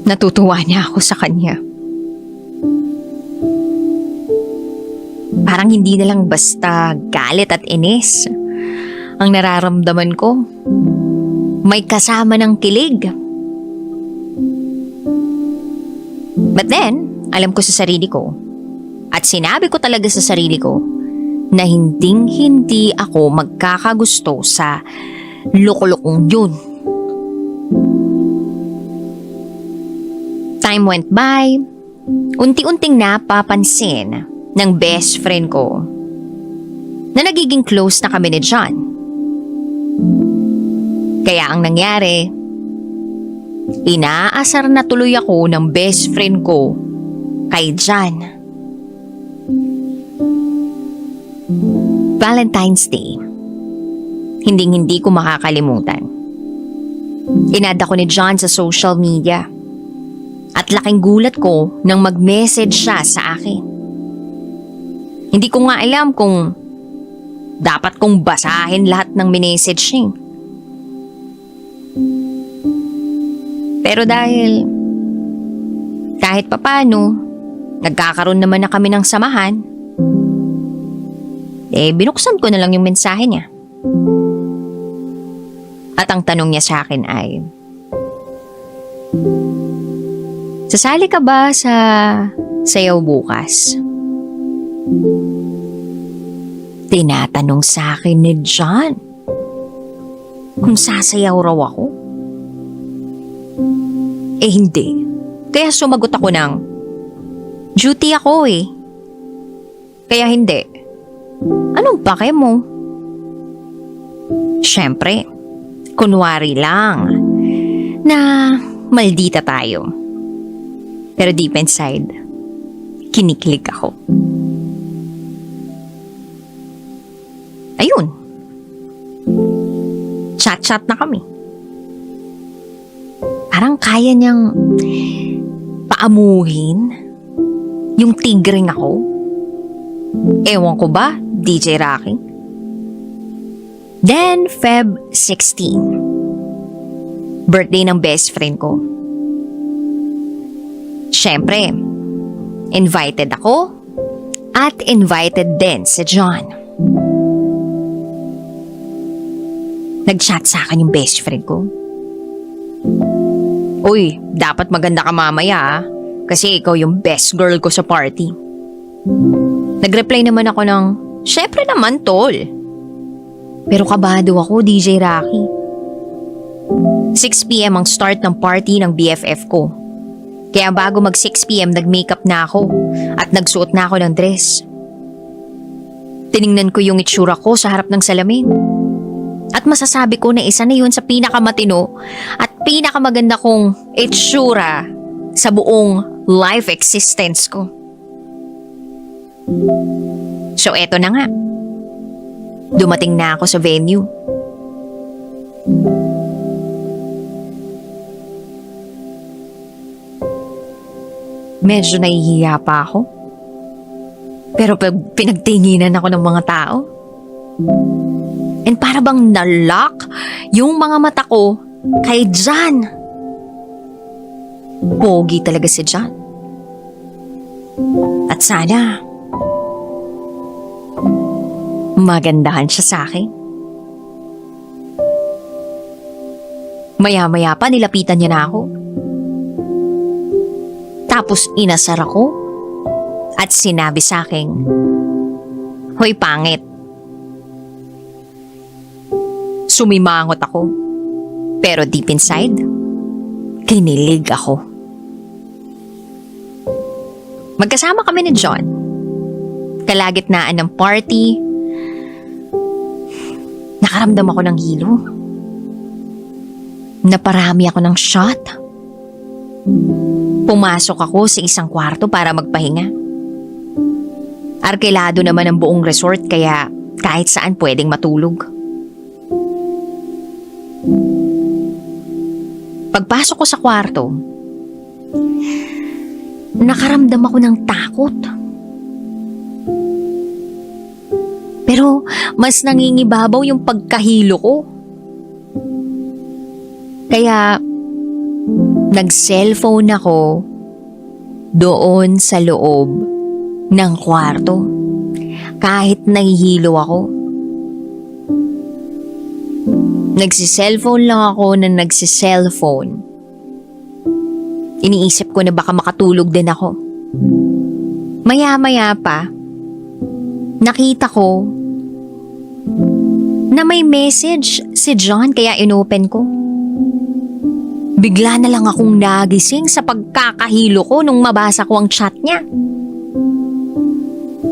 natutuwa niya ako sa kanya. Parang hindi na lang basta galit at inis ang nararamdaman ko. May kasama ng kilig. But then, alam ko sa sarili ko at sinabi ko talaga sa sarili ko na hinding-hindi ako magkakagusto sa loko-lokong yun. Time went by, unti-unting napapansin ng best friend ko na nagiging close na kami ni John. Kaya ang nangyari, inaasar na tuloy ako ng best friend ko kay John. Valentine's Day, hinding-hindi ko makakalimutan. Inad ako ni John sa social media. At laking gulat ko nang mag-message siya sa akin. Hindi ko nga alam kung dapat kong basahin lahat ng minessage niya. Pero dahil kahit papano, nagkakaroon naman na kami ng samahan, binuksan ko na lang yung mensahe niya. At ang tanong niya sa akin ay, sasali ka ba sa sayaw bukas? Tinatanong sa akin ni John kung sasayaw raw ako. Hindi. Kaya sumagot ako ng, duty ako Kaya hindi. Anong pake mo? Siyempre, kunwari lang na maldita tayo. Pero deep inside, kinikilig ako. Ayun. Chat-chat na kami. Parang kaya niyang paamuhin yung tigring ako. Ewan ko ba, DJ Rocky? Then, Feb 16. Birthday ng best friend ko. Siyempre, invited ako at invited din si John. Nag-chat sa akin yung best friend ko. Uy, dapat maganda ka mamaya kasi ikaw yung best girl ko sa party. Nag-reply naman ako ng, syempre naman tol. Pero kabado ako, DJ Rocky. 6 PM ang start ng party ng BFF ko. Kaya bago mag 6 PM nag-makeup na ako at nagsuot na ako ng dress. Tiningnan ko yung itsura ko sa harap ng salamin. At masasabi ko na isa na yun sa pinakamatino at pinakamaganda kong itsura sa buong life existence ko. So eto na nga. Dumating na ako sa venue. Medyo nahihiya pa ako. Pero pinagtinginan ako ng mga tao. And para bang nalock yung mga mata ko kay John. Pogi talaga si John. At sana magandahan siya sa akin. Maya-maya pa nilapitan niya na ako. Tapos inasar ako at sinabi sa akin, "Hoy pangit." Sumimangot ako. Pero deep inside, kinilig ako. Magkasama kami ni John. Kalagitnaan ng party, nakaramdam ako ng hilo. Naparami ako ng shot. Pumasok ako sa isang kwarto para magpahinga. Arkilado naman ang buong resort kaya kahit saan pwedeng matulog. Pagpasok ko sa kwarto, nakaramdam ako ng takot. Pero mas nangingibabaw yung pagkahilo ko. Kaya nag-cellphone ako doon sa loob ng kwarto kahit nahihilo ako. Nagsi-cellphone lang ako na nagsi-cellphone. Iniisip ko na baka makatulog din ako. Maya-maya pa, nakita ko na may message si John kaya inopen ko. Bigla na lang akong nagising sa pagkakahilo ko nung mabasa ko ang chat niya.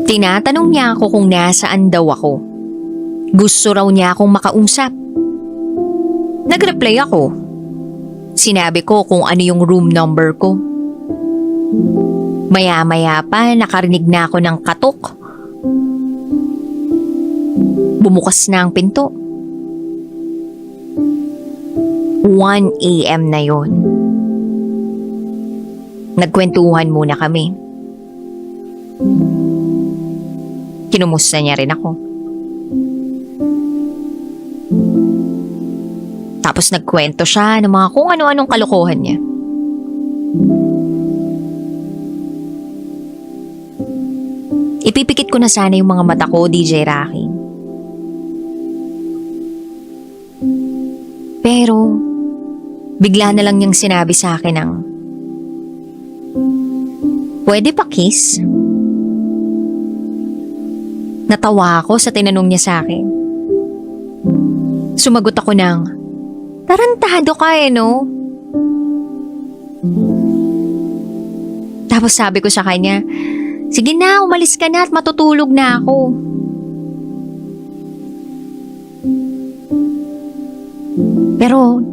Tinatanong niya ako kung nasaan daw ako. Gusto raw niya akong makausap. Nag-reply ako. Sinabi ko kung ano yung room number ko. Maya-maya pa nakarinig na ako ng katok. Bumukas na ang pinto. 1 a.m. na yon. Nagkwentuhan muna kami. Kinumusta niya rin ako. Tapos nagkwento siya ng mga kung ano-anong kalokohan niya. Ipipikit ko na sana yung mga mata ko, DJ Rocky. Pero, bigla na lang niyang sinabi sa akin ng, "Pwede pa kiss?" Natawa ako sa tinanong niya sa akin. Sumagot ako ng, "Tarantado ka no?" Tapos sabi ko sa kanya, "Sige na, umalis ka na at matutulog na ako." Pero,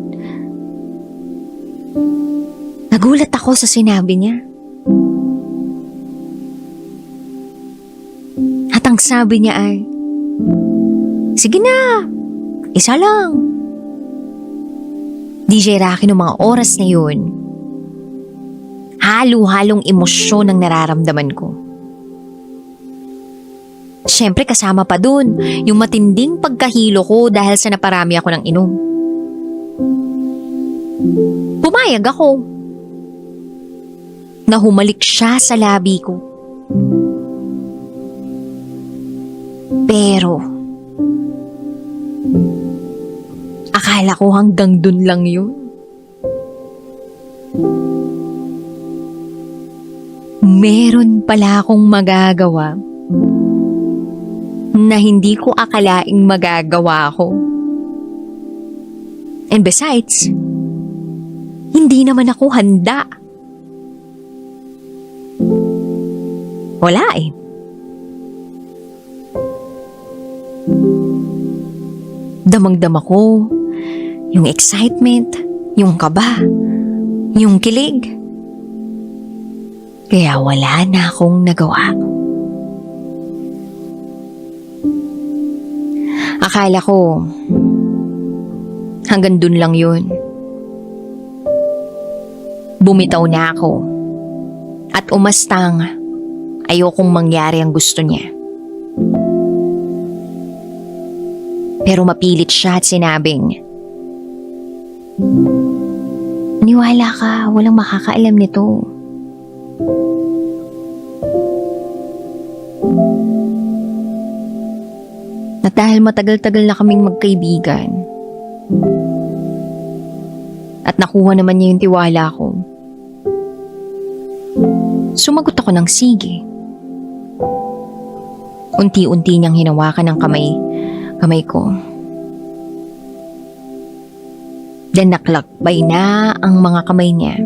nagulat ako sa sinabi niya. At ang sabi niya ay, "Sige na, isa lang." DJ Rocky, noong mga oras na yun, halo-halong emosyon ang nararamdaman ko. Siyempre kasama pa dun yung matinding pagkahilo ko dahil sa naparami ako ng inom. Pumayag ako. Nahumalik siya sa labi ko. Pero, akala ko hanggang dun lang yun. Meron pala akong magagawa na hindi ko akalaing magagawa ko. And besides, hindi naman ako handa. Wala eh. Damang-dama ko yung excitement, yung kaba, yung kilig. Kaya wala na akong nagawa. Akala ko hanggang dun lang yun. Bumitaw na ako at umastang ayokong mangyari ang gusto niya. Pero mapilit siya at sinabing, "Niwala ka, walang makakaalam nito." At dahil matagal-tagal na kaming magkaibigan, At nakuha naman niya yung tiwala ko. Sumagot ako ng sige. Unti-unti niyang hinawakan ang kamay ko. Then naklakbay na ang mga kamay niya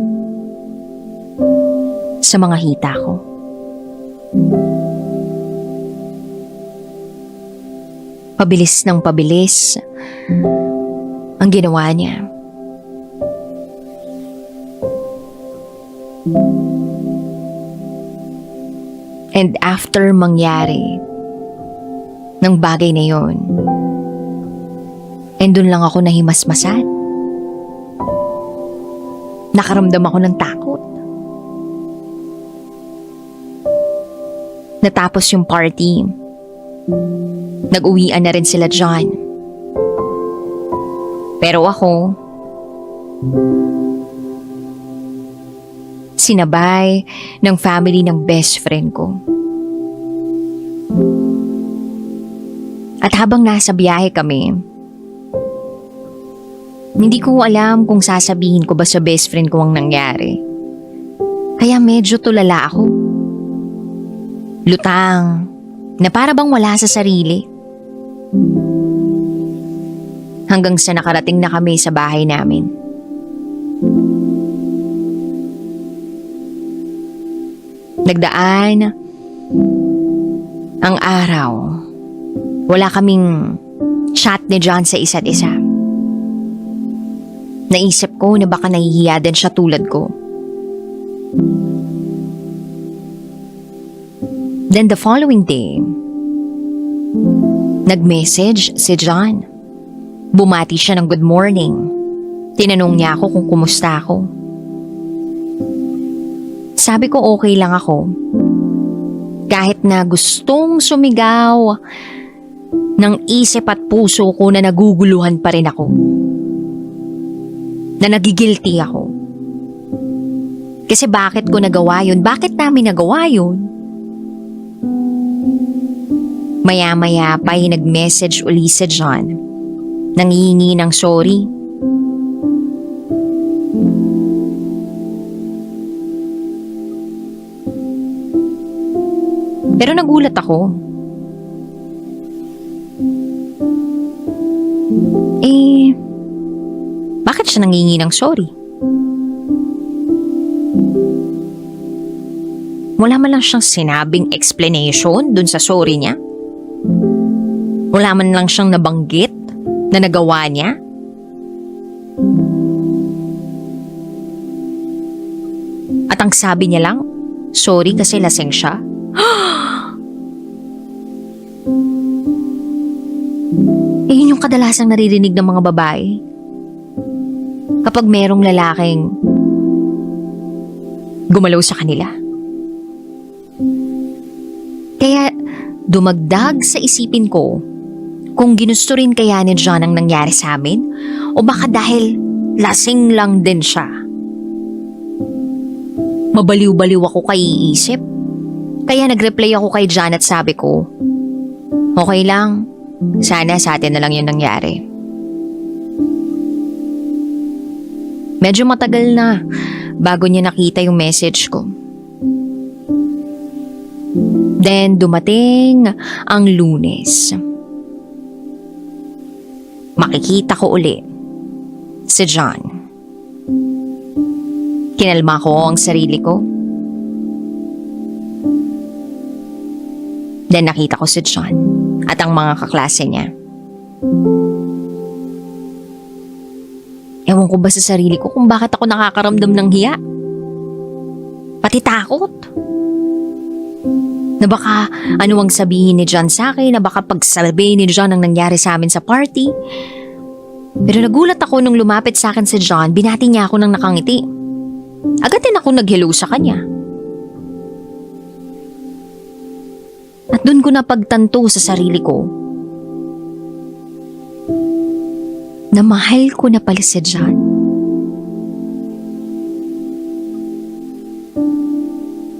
sa mga hita ko. Pabilis ng pabilis ang ginawa niya. And after mangyari ng bagay na yon, and dun lang ako nahimasmasan. Nakaramdam ako ng takot. Natapos yung party. Nag-uwian na rin sila John. Pero ako, sinabay ng family ng best friend ko. At habang nasa biyahe kami, hindi ko alam kung sasabihin ko ba sa best friend ko ang nangyari. Kaya medyo tulala ako. Lutang, na para bang wala sa sarili. Hanggang sa nakarating na kami sa bahay namin. Nagdaan ang araw. Wala kaming chat ni John sa isa't isa. Naisip ko na baka nahihiya din siya tulad ko. Then the following day, nag-message si John. Bumati siya ng good morning. Tinanong niya ako kung kumusta ako. Sabi ko okay lang ako. Kahit na gustong sumigaw ng isip at puso ko na naguguluhan pa rin ako. Na nagigilty ako. Kasi bakit ko nagawa yun? Bakit namin nagawa yun? Maya-maya pa nag-message uli si John. Nangihingi ng sorry. Pero nagulat ako. Bakit siya nangingi ng sorry? Wala man lang siyang sinabing explanation dun sa sorry niya? Wala man lang siyang nabanggit na nagawa niya? At ang sabi niya lang, sorry kasi lasing siya? Yun yung kadalasang naririnig ng mga babae. Kapag merong lalaking gumalaw sa kanila. Kaya dumagdag sa isipin ko kung ginusto rin kaya ni John ang nangyari sa amin o baka dahil lasing lang din siya. Mabaliw-baliw ako kay iisip. Kaya nag-reply ako kay John at sabi ko, okay lang, sana sa atin na lang yun nangyari. Medyo matagal na bago niya nakita yung message ko. Then dumating ang Lunes. Makikita ko uli si John. Kinalma ko ang sarili ko. Then nakita ko si John at ang mga kaklase niya. Ewan ko ba sa sarili ko kung bakit ako nakakaramdam ng hiya? Pati takot. Na baka ano ang sabihin ni John sa akin, na baka pagsabihin ni John ang nangyari sa amin sa party. Pero nagulat ako nung lumapit sa akin si John, binati niya ako ng nakangiti. Agad din ako nag-hello sa kanya. At dun ko napagtanto sa sarili ko na mahal ko na pala si John.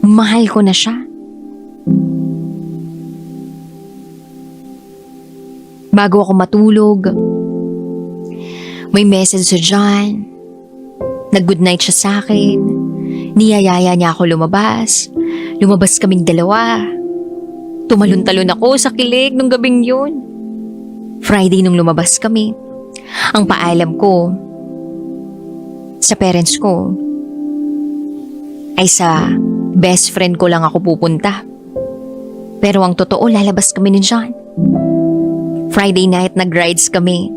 Mahal ko na siya. Bago ako matulog, may message si John Nag-good night siya sa akin. Niyayaya niya ako lumabas. Lumabas kaming dalawa. Tumalon-talon ako sa kilig nung gabing yun. Friday nung lumabas kami. Ang paalam ko sa parents ko ay sa best friend ko lang ako pupunta. Pero ang totoo, lalabas kami ni John. Friday night, nag-rides kami.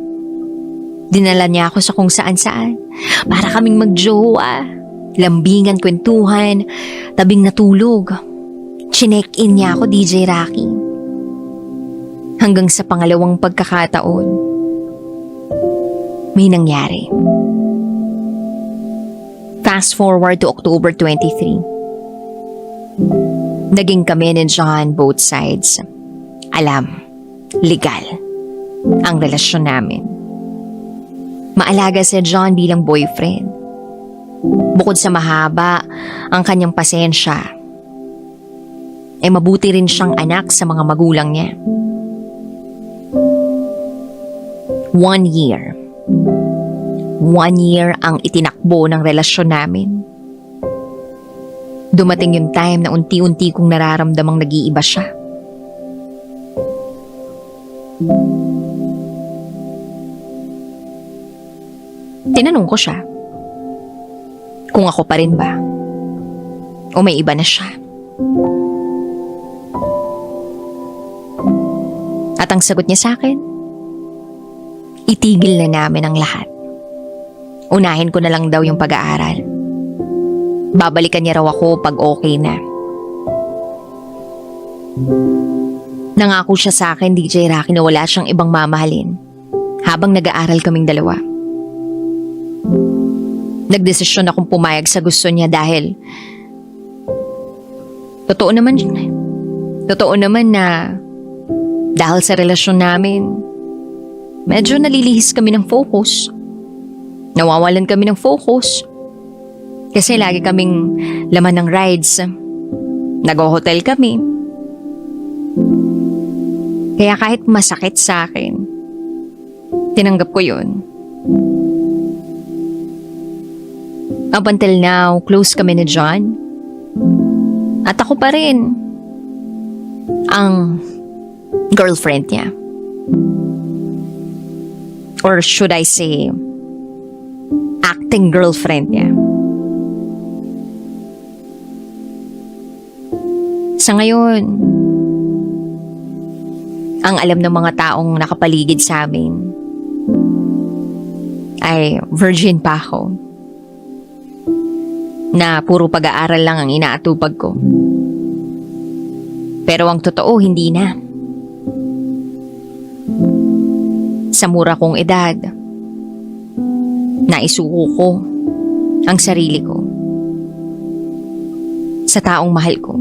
Dinala niya ako sa kung saan-saan. Para kaming magjowa. Lambingan, kwentuhan, tabing natulog. Chinek-in niya ako, DJ Rocky. Hanggang sa pangalawang pagkakataon, may nangyari. Fast forward to October 23. Naging kami ni John both sides. Alam, legal ang relasyon namin. Maalaga si John bilang boyfriend. Bukod sa mahaba ang kanyang pasensya, mabuti rin siyang anak sa mga magulang niya. 1 year. 1 year ang itinakbo ng relasyon namin. Dumating yung time na unti-unti kong nararamdamang nag-iiba siya. Tinanong ko siya kung ako pa rin ba o may iba na siya. At ang sagot niya sa akin, itigil na namin ang lahat. Unahin ko na lang daw yung pag-aaral. Babalikan niya raw ako pag okay na. Nangako siya sa akin, DJ Rocky, na wala siyang ibang mamahalin habang nag-aaral kaming dalawa. Nagdesisyon akong pumayag sa gusto niya dahil totoo naman na dahil sa relasyon namin, medyo nalilihis kami ng focus. Nawawalan kami ng focus. Kasi lagi kaming laman ng rides. Nag-hotel kami. Kaya kahit masakit sa akin, tinanggap ko yun. Up until now, close kami ni John. At ako pa rin ang girlfriend niya. Or should I say, acting girlfriend niya. Sa ngayon, ang alam ng mga taong nakapaligid sa amin ay virgin pa ako. Na puro pag-aaral lang ang inaatupag ko. Pero ang totoo, hindi na. Sa mura kong edad, naisuko ko ang sarili ko sa taong mahal ko.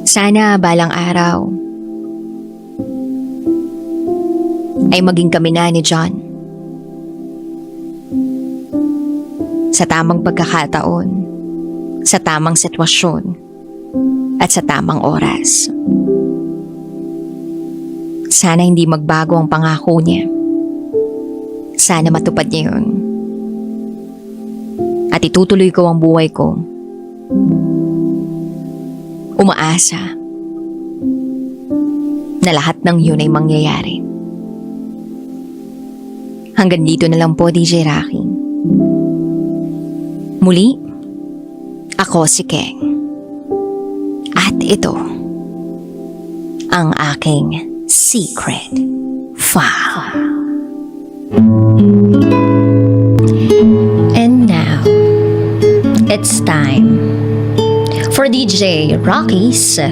Sana balang araw ay maging kami na ni John. Sa tamang pagkakataon, sa tamang sitwasyon, at sa tamang oras. Sana hindi magbago ang pangako niya. Sana matupad niya yun. At itutuloy ko ang buhay ko. Umaasa na lahat ng yun ay mangyayari. Hanggang dito na lang po, DJ Rocky. Muli, ako si Keng. At ito, ang aking secret file. And now, it's time for DJ Rocky's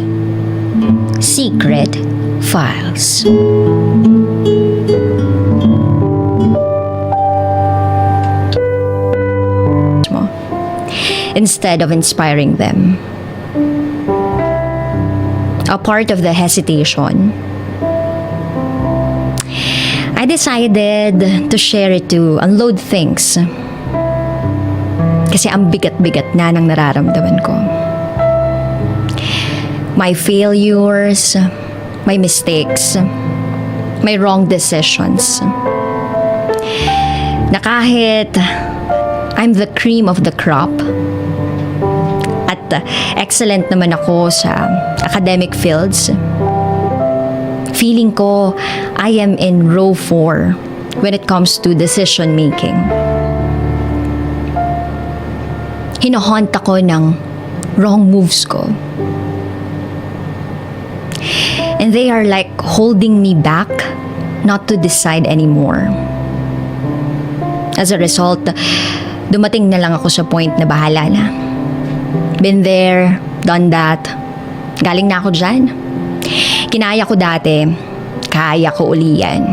Secret Files. Instead of inspiring them, a part of the hesitation, I decided to share it to unload things. Kasi ang bigat-bigat na ng nararamdaman ko. My failures, my mistakes, my wrong decisions. Na kahit I'm the cream of the crop at excellent naman ako sa academic fields, feeling ko I am in row 4 when it comes to decision making. Hinohaunt ako ng wrong moves ko. And they are like holding me back not to decide anymore. As a result, dumating na lang ako sa point na bahala na. Been there, done that. Galing na ako dyan. Kinaya ko dati, kaya ko uli yan.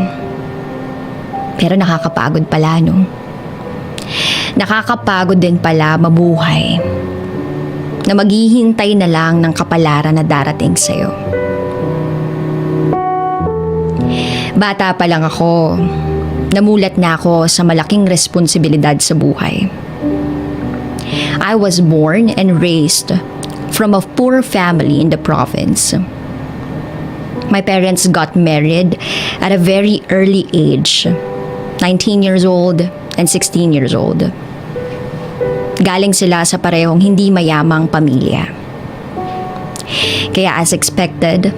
Pero nakakapagod pala, no? Nakakapagod din pala mabuhay na maghihintay na lang ng kapalaran na darating sa'yo. Bata pa lang ako, namulat na ako sa malaking responsibilidad sa buhay. I was born and raised from a poor family in the province. My parents got married at a very early age, 19 years old and 16 years old. Galing sila sa parehong hindi mayamang pamilya. Kaya as expected,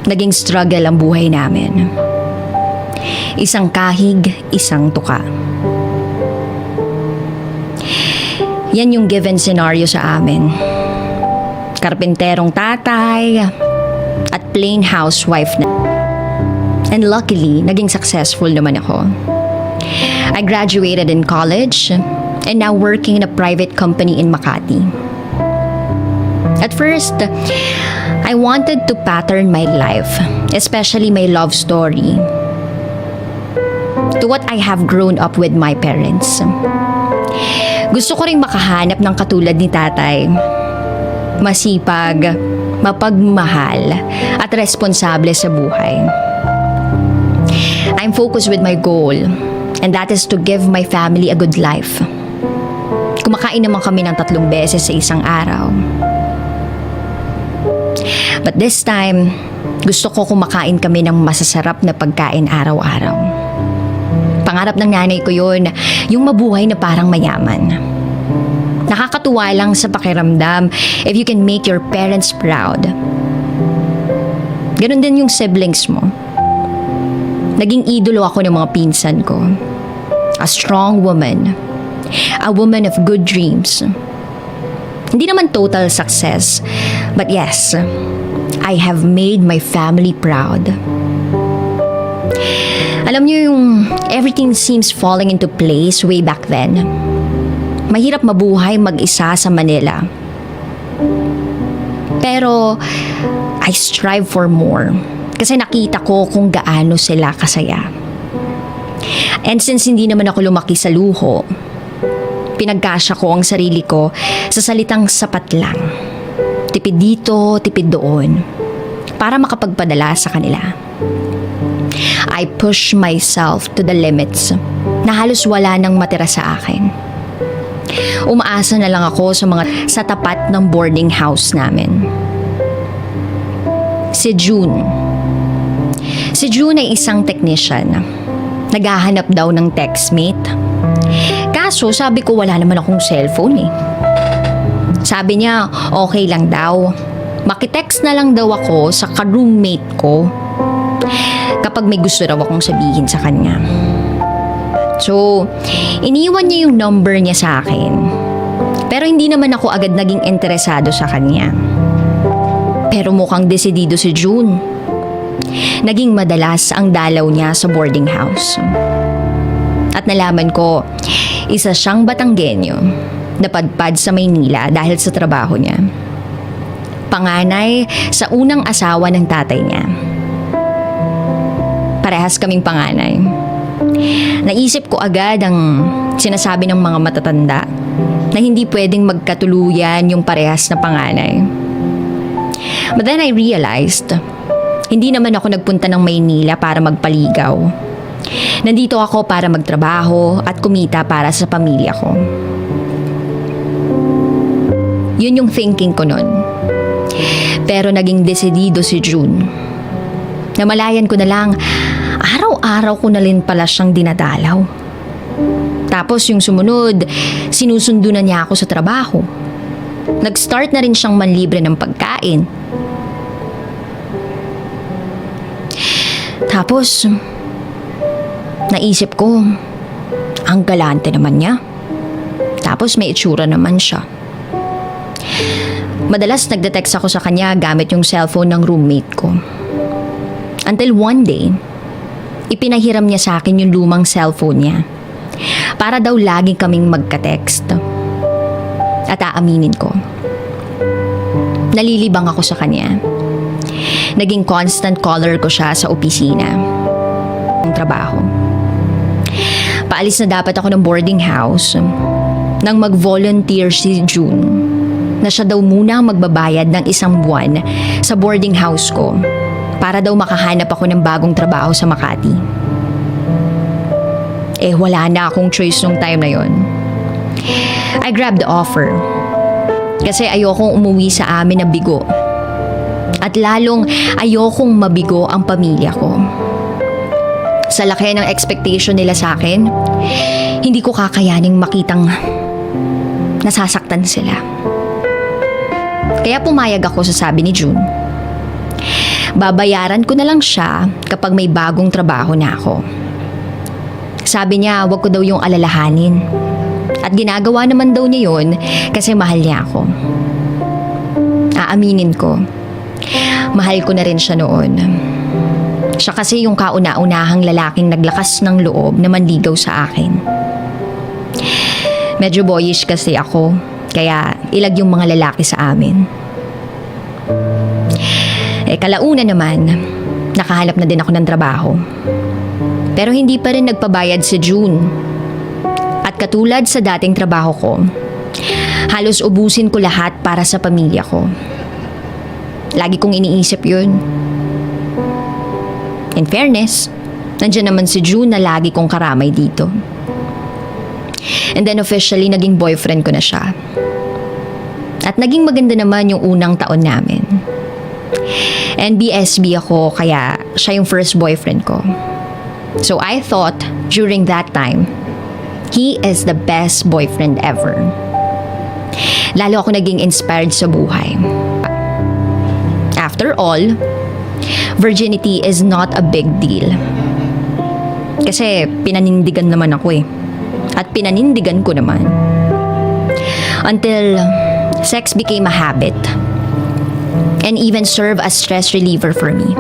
naging struggle ang buhay namin. Isang kahig, isang tuka. Yan yung given scenario sa amin. Karpenterong tatay at plain housewife na. And luckily, naging successful naman ako. I graduated in college and now working in a private company in Makati. At first, I wanted to pattern my life, especially my love story, to what I have grown up with my parents. Gusto ko ring makahanap ng katulad ni tatay. Masipag, mapagmahal, at responsable sa buhay. I'm focused with my goal, and that is to give my family a good life. Kumakain naman kami ng 3 beses sa isang araw. But this time, gusto ko kumakain kami ng masasarap na pagkain araw-araw. Pangarap ng nanay ko yun, yung mabuhay na parang mayaman. Nakakatuwa lang sa pakiramdam if you can make your parents proud. Ganon din yung siblings mo. Naging idolo ako ng mga pinsan ko. A strong woman. A woman of good dreams. Hindi naman total success, but yes, I have made my family proud. Alam niyo yung everything seems falling into place way back then. Mahirap mabuhay mag-isa sa Manila. Pero I strive for more kasi nakita ko kung gaano sila kasaya. And since hindi naman ako lumaki sa luho, pinagkasya ko ang sarili ko sa salitang sapat lang. Tipid dito, tipid doon. Para makapagpadala sa kanila. I push myself to the limits na halos wala nang matira sa akin. Umaasa na lang ako sa tapat ng boarding house namin. Si June. Si June ay isang technician. Naghahanap daw ng textmate. Kaso sabi ko wala naman akong cellphone eh. Sabi niya okay lang daw. Makitext na lang daw ako sa ka-roommate ko kapag may gusto raw akong sabihin sa kanya. So, iniwan niya yung number niya sa akin. Pero hindi naman ako agad naging interesado sa kanya. Pero mukhang desidido si June. Naging madalas ang dalaw niya sa boarding house. At nalaman ko, isa siyang Batanggenyo, napadpad sa Maynila dahil sa trabaho niya. Panganay sa unang asawa ng tatay niya. Parehas kaming panganay. Naisip ko agad ang sinasabi ng mga matatanda na hindi pwedeng magkatuluyan yung parehas na panganay. But then I realized, hindi naman ako nagpunta ng Maynila para magpaligaw. Nandito ako para magtrabaho at kumita para sa pamilya ko. Yun yung thinking ko nun. Pero naging desidido si June. Namalayan ko na lang, araw-araw ko na rin pala siyang dinadalaw. Tapos yung sumunod, sinusundo na niya ako sa trabaho. Nag-start na rin siyang manlibre ng pagkain. Tapos, naisip ko, ang galante naman niya. Tapos may itsura naman siya. Madalas nagde-text ako sa kanya gamit yung cellphone ng roommate ko. Until one day, ipinahiram niya sa akin yung lumang cellphone niya. Para daw lagi kaming magka-text. At aaminin ko, nalilibang ako sa kanya. Naging constant caller ko siya sa opisina. Ang trabaho. Paalis na dapat ako ng boarding house nang mag-volunteer si June na siya daw muna ang magbabayad ng 1 buwan sa boarding house ko para daw makahanap ako ng bagong trabaho sa Makati. Wala na akong choice nung time na yon. I grabbed the offer kasi ayokong umuwi sa amin na bigo at lalong ayokong mabigo ang pamilya ko. Sa laki ng expectation nila sa akin, hindi ko kakayaning makitang nasasaktan sila. Kaya pumayag ako sa sabi ni June. Babayaran ko na lang siya kapag may bagong trabaho na ako. Sabi niya, wag ko daw yung alalahanin. At ginagawa naman daw niya yun kasi mahal niya ako. Aaminin ko, mahal ko na rin siya noon. Siya kasi yung kauna-unahang lalaking naglakas ng loob na manligaw sa akin. Medyo boyish kasi ako, kaya ilag yung mga lalaki sa amin. Kalauna naman, nakahanap na din ako ng trabaho. Pero hindi pa rin nagpabayad si June. At katulad sa dating trabaho ko, halos ubusin ko lahat para sa pamilya ko. Lagi kong iniisip yun. In fairness, nandiyan naman si June na lagi kong karamay dito. And then officially, naging boyfriend ko na siya. At naging maganda naman yung unang taon namin. And BSB ako, kaya siya yung first boyfriend ko. So I thought, during that time, he is the best boyfriend ever. Lalo ako naging inspired sa buhay. After all, virginity is not a big deal. Kasi pinanindigan naman ako eh. At pinanindigan ko naman. Until sex became a habit. And even serve as stress reliever for me.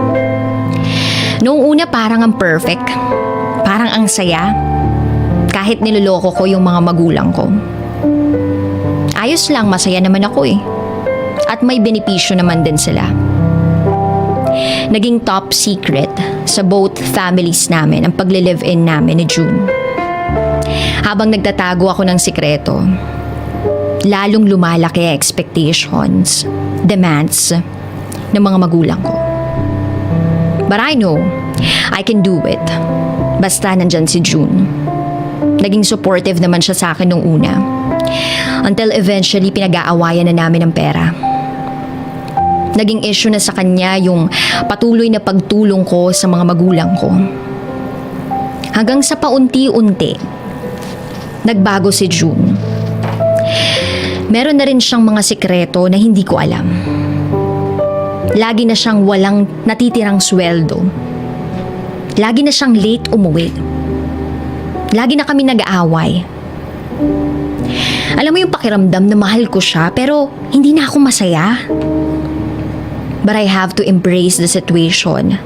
Noong una parang ang perfect. Parang ang saya. Kahit niloloko ko yung mga magulang ko. Ayos lang, masaya naman ako eh. At may benepisyo naman din sila. Naging top secret sa both families namin ang pagle-live-in namin ni June. Habang nagtatago ako ng sikreto, lalong lumalaki ang expectations, demands ng mga magulang ko. But I know, I can do it. Basta nandyan si June. Naging supportive naman siya sa akin nung una. Until eventually, pinag-aawayan na namin ng pera. Naging issue na sa kanya yung patuloy na pagtulong ko sa mga magulang ko. Hanggang sa paunti-unti, nagbago si June. Meron na rin siyang mga sikreto na hindi ko alam. Lagi na siyang walang natitirang sweldo. Lagi na siyang late umuwi. Lagi na kami nag-aaway. Alam mo yung pakiramdam na mahal ko siya pero hindi na ako masaya. But I have to embrace the situation.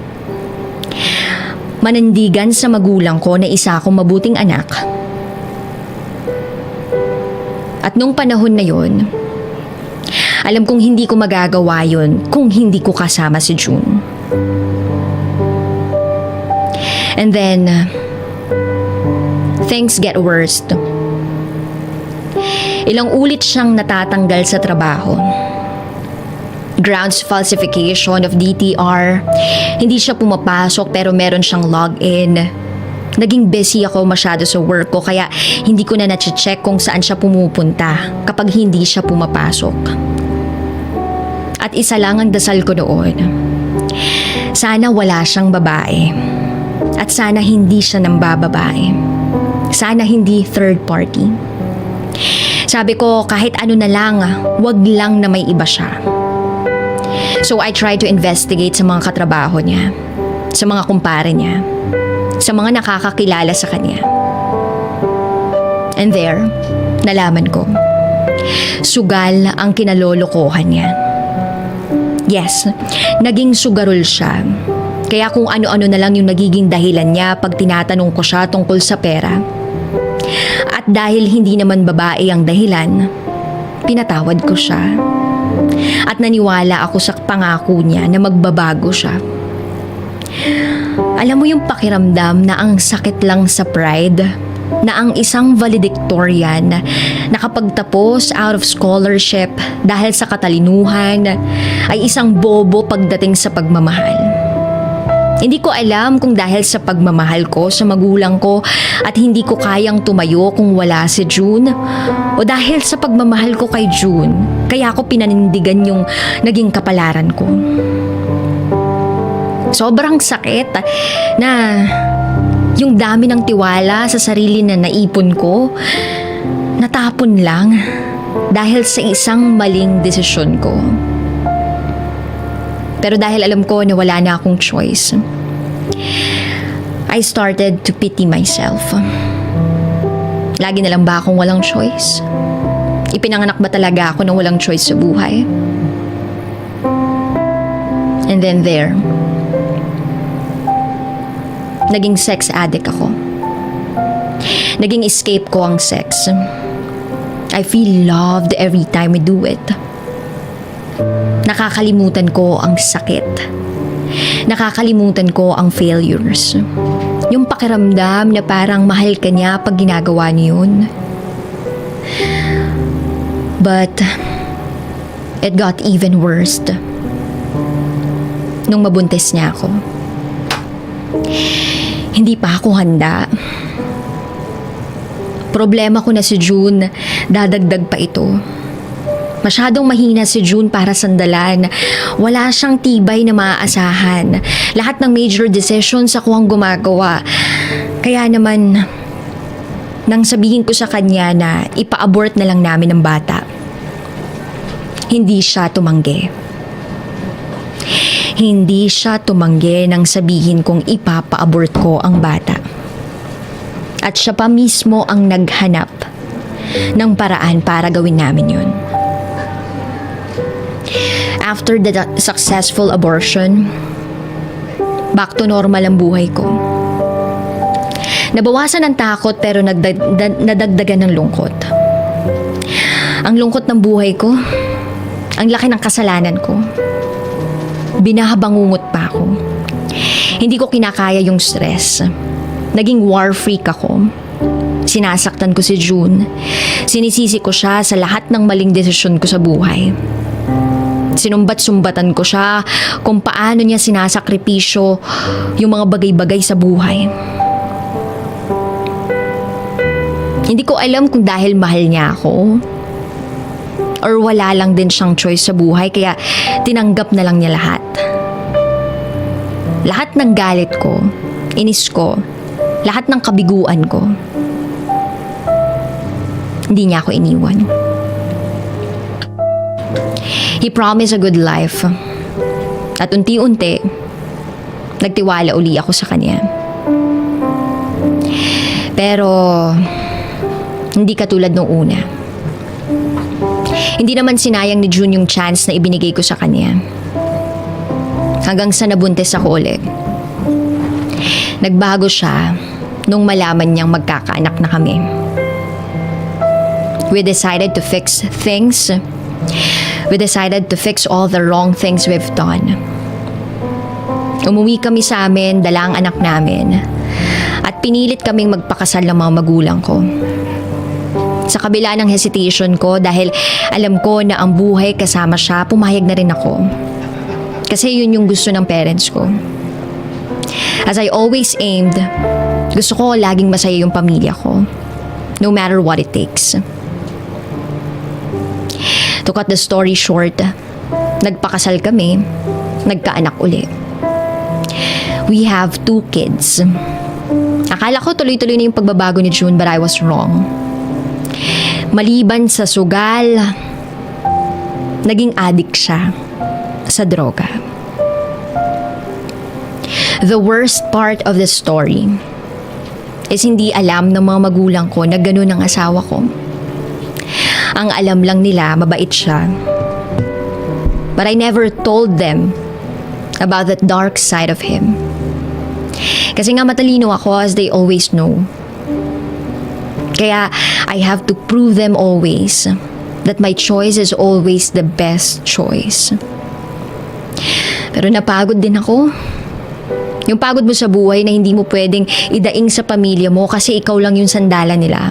Manindigan sa magulang ko na isa akong mabuting anak. At nung panahon na yun, alam kong hindi ko magagawa yun kung hindi ko kasama si June. And then, things get worse. Ilang ulit siyang natatanggal sa trabaho. Grounds falsification of DTR. Hindi siya pumapasok pero meron siyang login. Naging busy ako masyado sa work ko kaya hindi ko na na-check kung saan siya pumupunta kapag hindi siya pumapasok. At isa lang ang dasal ko noon. Sana wala siyang babae. At sana hindi siya nang bababae. Sana hindi third party. Sabi ko kahit ano na lang, wag lang na may iba siya. So I tried to investigate sa mga katrabaho niya, sa mga kumpare niya, sa mga nakakakilala sa kanya. And there, nalaman ko, sugal ang kinalolokohan niya. Yes, naging sugarol siya. Kaya kung ano-ano na lang yung nagiging dahilan niya pag tinatanong ko siya tungkol sa pera. At dahil hindi naman babae ang dahilan, pinatawad ko siya. At naniwala ako sa pangako niya na magbabago siya. Alam mo yung pakiramdam na ang sakit lang sa pride, na ang isang valedictorian nakapagtapos out of scholarship dahil sa katalinuhan ay isang bobo pagdating sa pagmamahal. Hindi ko alam kung dahil sa pagmamahal ko sa magulang ko at hindi ko kayang tumayo kung wala si June, o dahil sa pagmamahal ko kay June kaya ako pinanindigan yung naging kapalaran ko. Sobrang sakit na yung dami ng tiwala sa sarili na naipon ko, natapon lang dahil sa isang maling desisyon ko. Pero dahil alam ko na wala na akong choice, I started to pity myself. Lagi na lang ba akong walang choice? Ipinanganak ba talaga ako na walang choice sa buhay? And then there, naging sex addict ako. Naging escape ko ang sex. I feel loved every time we do it. Nakakalimutan ko ang sakit. Nakakalimutan ko ang failures. Yung pakiramdam na parang mahal ka niya pag ginagawa niyo yun. But it got even worse nung mabuntis niya ako. Hindi pa ako handa. Problema ko na si June, dadagdag pa ito. Masyadong mahina si June para sandalan. Wala siyang tibay na maaasahan. Lahat ng major decisions ako ang gumagawa. Kaya naman, nang sabihin ko sa kanya na ipa-abort na lang namin ang bata, hindi siya tumanggi. Hindi siya tumanggi nang sabihin kong ipapa-abort ko ang bata. At siya pa mismo ang naghanap ng paraan para gawin namin yun. After the successful abortion, back to normal ang buhay ko. Nabawasan ang takot pero nadagdagan ng lungkot. Ang lungkot ng buhay ko, ang laki ng kasalanan ko. Binahabangungot pa ako. Hindi ko kinakaya yung stress. Naging war freak ako. Sinasaktan ko si June. Sinisisi ko siya sa lahat ng maling desisyon ko sa buhay. Sinumbat-sumbatan ko siya kung paano niya sinasakripisyo yung mga bagay-bagay sa buhay. Hindi ko alam kung dahil mahal niya ako or wala lang din siyang choice sa buhay kaya tinanggap na lang niya lahat. Lahat ng galit ko, inis ko, lahat ng kabiguan ko. Hindi niya ako iniwan. He promised a good life. At unti-unti, nagtiwala uli ako sa kanya. Pero, hindi katulad nung una. Hindi naman sinayang ni June yung chance na ibinigay ko sa kanya. Hanggang sa nabuntis ako ulit. Nagbago siya nung malaman niyang magkakaanak na kami. We decided to fix things. We decided to fix all the wrong things we've done. Umuwi kami sa amin, dala ang anak namin. At pinilit kaming magpakasal ng mga magulang ko. Sa kabila ng hesitation ko dahil alam ko na ang buhay kasama siya, pumayag na rin ako. Kasi yun yung gusto ng parents ko. As I always aimed, gusto ko laging masaya yung pamilya ko. No matter what it takes. To cut the story short, nagpakasal kami, nagkaanak uli. We have 2 kids. Akala ko tuloy-tuloy na yung pagbabago ni June, but I was wrong. Maliban sa sugal, naging addict siya sa droga. The worst part of the story is hindi alam ng mga magulang ko na ganun ang asawa ko. Ang alam lang nila, mabait siya. But I never told them about that dark side of him. Kasi nga matalino ako, as they always know. Kaya I have to prove them always that my choice is always the best choice. Pero napagod din ako. Yung pagod mo sa buhay na hindi mo pwedeng idaing sa pamilya mo kasi ikaw lang yung sandalan nila.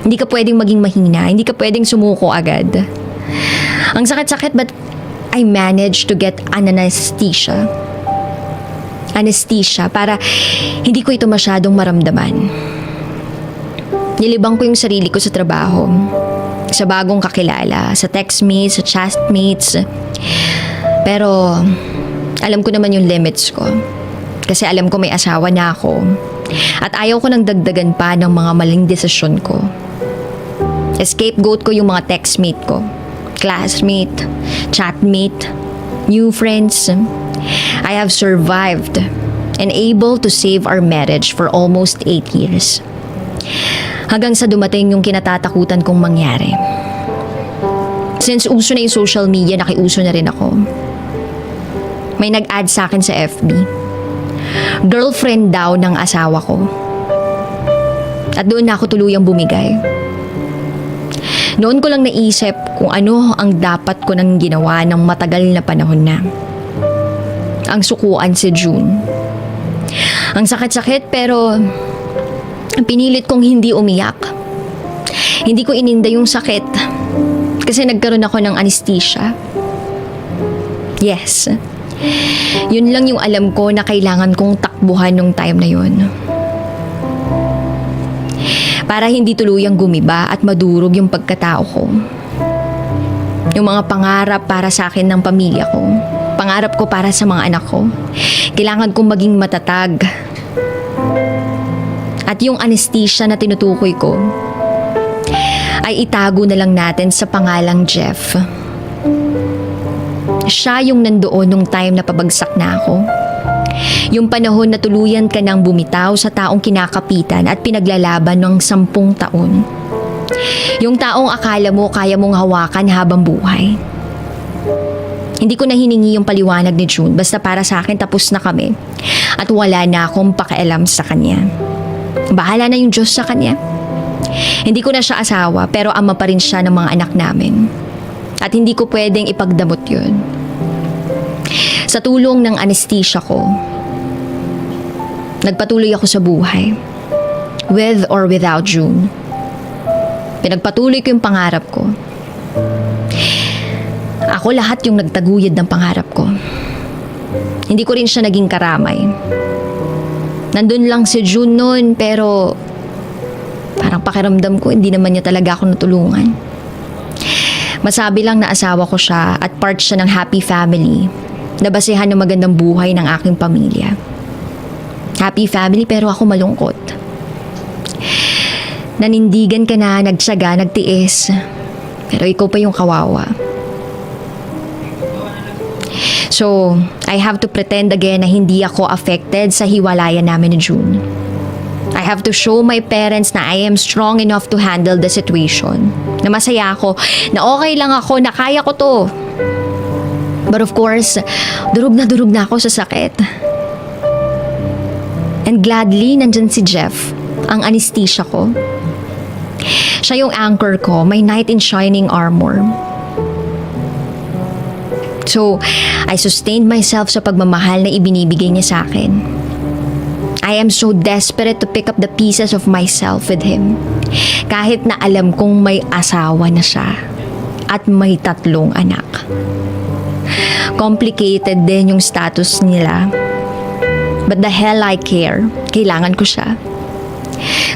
Hindi ka pwedeng maging mahina, hindi ka pwedeng sumuko agad. Ang sakit-sakit, but I managed to get an anesthesia para hindi ko ito masyadong maramdaman. Nilibang ko yung sarili ko sa trabaho, sa bagong kakilala, sa textmates, sa chatmates. Pero alam ko naman yung limits ko. Kasi alam ko may asawa na ako. At ayaw ko nang dagdagan pa ng mga maling desisyon ko. Scapegoat ko yung mga textmate ko, classmate, chatmate, new friends. I have survived and able to save our marriage for almost 8 years. Hanggang sa dumating yung kinatatakutan kong mangyari. Since uso na yung social media, nakiuso na rin ako. May nag-add sa akin sa FB. Girlfriend daw ng asawa ko. At doon na ako tuluyang bumigay. Noon ko lang naisip kung ano ang dapat ko nang ginawa ng matagal na panahon na. Ang sukuan si June. Ang sakit-sakit pero pinilit kong hindi umiyak. Hindi ko ininda yung sakit kasi nagkaroon ako ng anesthesia. Yes. Yun lang yung alam ko na kailangan kong takbuhan nung time na yun. Para hindi tuluyang gumiba at madurog yung pagkatao ko. Yung mga pangarap para sa akin ng pamilya ko. Pangarap ko para sa mga anak ko. Kailangan kong maging matatag. At yung anesthesia na tinutukoy ko ay itago na lang natin sa pangalang Jeff. Siya yung nandoon nung time na pabagsak na ako. Yung panahon na tuluyan ka nang bumitaw sa taong kinakapitan at pinaglalaban ng 10 taon. Yung taong akala mo kaya mong hawakan habang buhay. Hindi ko na hiningi yung paliwanag ni June, basta para sa akin tapos na kami at wala na akong pakialam sa kanya. Bahala na yung Diyos sa kanya. Hindi ko na siya asawa pero ama pa rin siya ng mga anak namin. At hindi ko pwedeng ipagdamot yun. Sa tulong ng anesthesia ko, nagpatuloy ako sa buhay. With or without June. Pinagpatuloy ko yung pangarap ko. Ako lahat yung nagtaguyod ng pangarap ko. Hindi ko rin siya naging karamay. Nandun lang si June noon pero parang pakiramdam ko hindi naman niya talaga ako natulungan. Masabi lang na asawa ko siya at part siya ng happy family na basehan ng magandang buhay ng aking pamilya. Happy family pero ako malungkot. Nanindigan ka na, nagtsaga, nagtiis. Pero ikaw pa yung kawawa. So, I have to pretend again na hindi ako affected sa hiwalayan namin ni June. I have to show my parents na I am strong enough to handle the situation. Na masaya ako, na okay lang ako, na kaya ko to. But of course, durog na ako sa sakit. And gladly, nandyan si Jeff, ang anesthesia ko. Siya yung anchor ko, my knight in shining armor. So, I sustained myself sa pagmamahal na ibinibigay niya sa akin. I am so desperate to pick up the pieces of myself with him. Kahit na alam kong may asawa na siya at may 3 anak. Complicated din yung status nila. But the hell I care. Kailangan ko siya.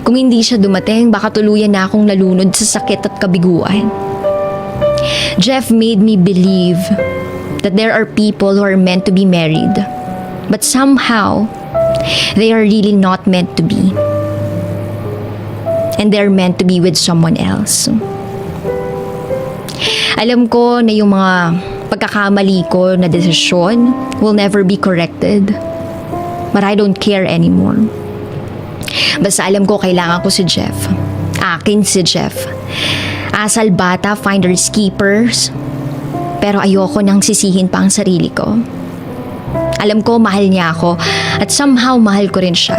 Kung hindi siya dumating, baka tuluyan na akong nalunod sa sakit at kabiguan. Jeff made me believe that there are people who are meant to be married. But somehow, They are really not meant to be. And they're meant to be with someone else. Alam ko na yung mga pagkakamali ko na desisyon will never be corrected. But I don't care anymore. Basta alam ko kailangan ko si Jeff. Akin si Jeff. Asal bata, finders keepers. Pero ayoko nang sisihin pa ang sarili ko. Alam ko mahal niya ako at somehow mahal ko rin siya.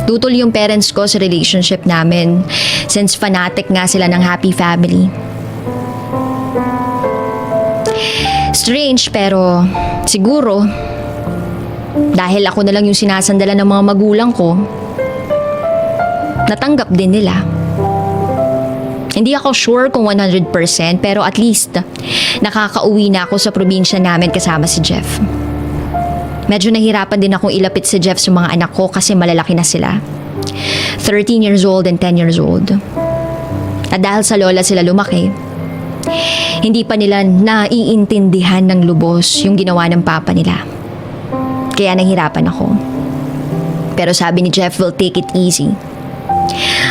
Tutol yung parents ko sa relationship namin since fanatic nga sila ng happy family. Strange pero siguro dahil ako na lang yung sinasandala ng mga magulang ko, natanggap din nila. Hindi ako sure kung 100% pero at least nakakauwi na ako sa probinsya namin kasama si Jeff. Medyo nahirapan din akong ilapit si Jeff sa mga anak ko kasi malalaki na sila. 13 years old and 10 years old. At dahil sa lola sila lumaki, hindi pa nila naiintindihan ng lubos yung ginawa ng papa nila. Kaya nahirapan ako. Pero sabi ni Jeff, we'll take it easy.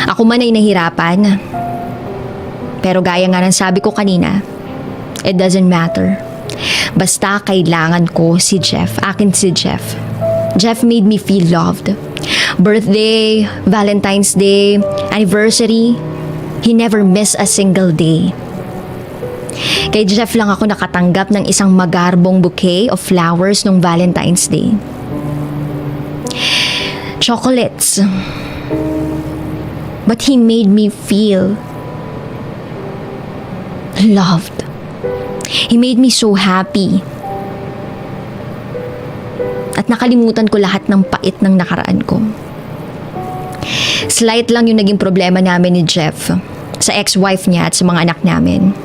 Ako man ay nahirapan. Pero gaya nga ng sabi ko kanina, it doesn't matter. Basta kailangan ko si Jeff. Akin si Jeff. Jeff made me feel loved. Birthday, Valentine's Day, anniversary, he never missed a single day. Kay Jeff lang ako nakatanggap ng isang magarbong bouquet of flowers nung Valentine's Day. Chocolates. But he made me feel loved. He made me so happy. At nakalimutan ko lahat ng pait ng nakaraan ko. Slight lang yung naging problema namin ni Jeff sa ex-wife niya at sa mga anak namin.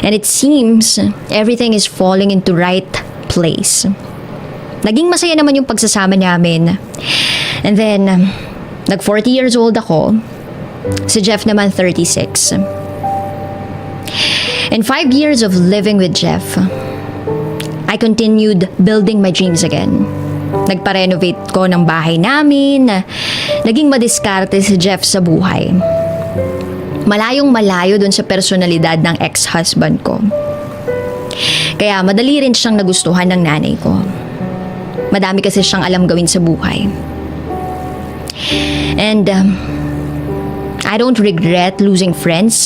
And it seems everything is falling into right place. Naging masaya naman yung pagsasama namin. And then, nag 40 years old ako. Si Jeff naman 36. In 5 years of living with Jeff, I continued building my dreams again. Nagpa-renovate ko ng bahay namin. Naging madiskarte si Jeff sa buhay. Malayong malayo dun sa personalidad ng ex-husband ko. Kaya madali rin siyang nagustuhan ng nanay ko. Madami kasi siyang alam gawin sa buhay. And I don't regret losing friends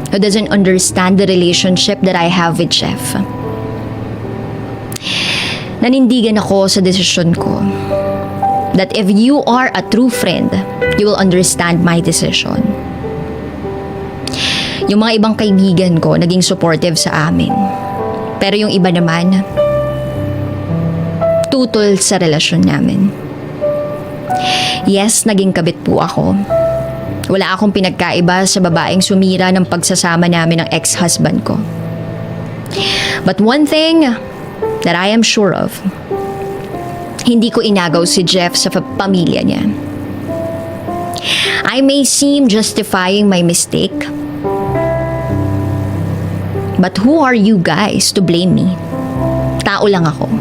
who doesn't understand the relationship that I have with Jeff. Nanindigan ako sa desisyon ko that if you are a true friend, you will understand my decision. Yung mga ibang kaibigan ko naging supportive sa amin. Pero yung iba naman, tutol sa relasyon namin. Yes, naging kabit po ako. Wala akong pinagkaiba sa babaeng sumira ng pagsasama namin ng ex-husband ko. But one thing that I am sure of, hindi ko inagaw si Jeff sa pamilya niya. I may seem justifying my mistake, but who are you guys to blame me? Tao lang ako.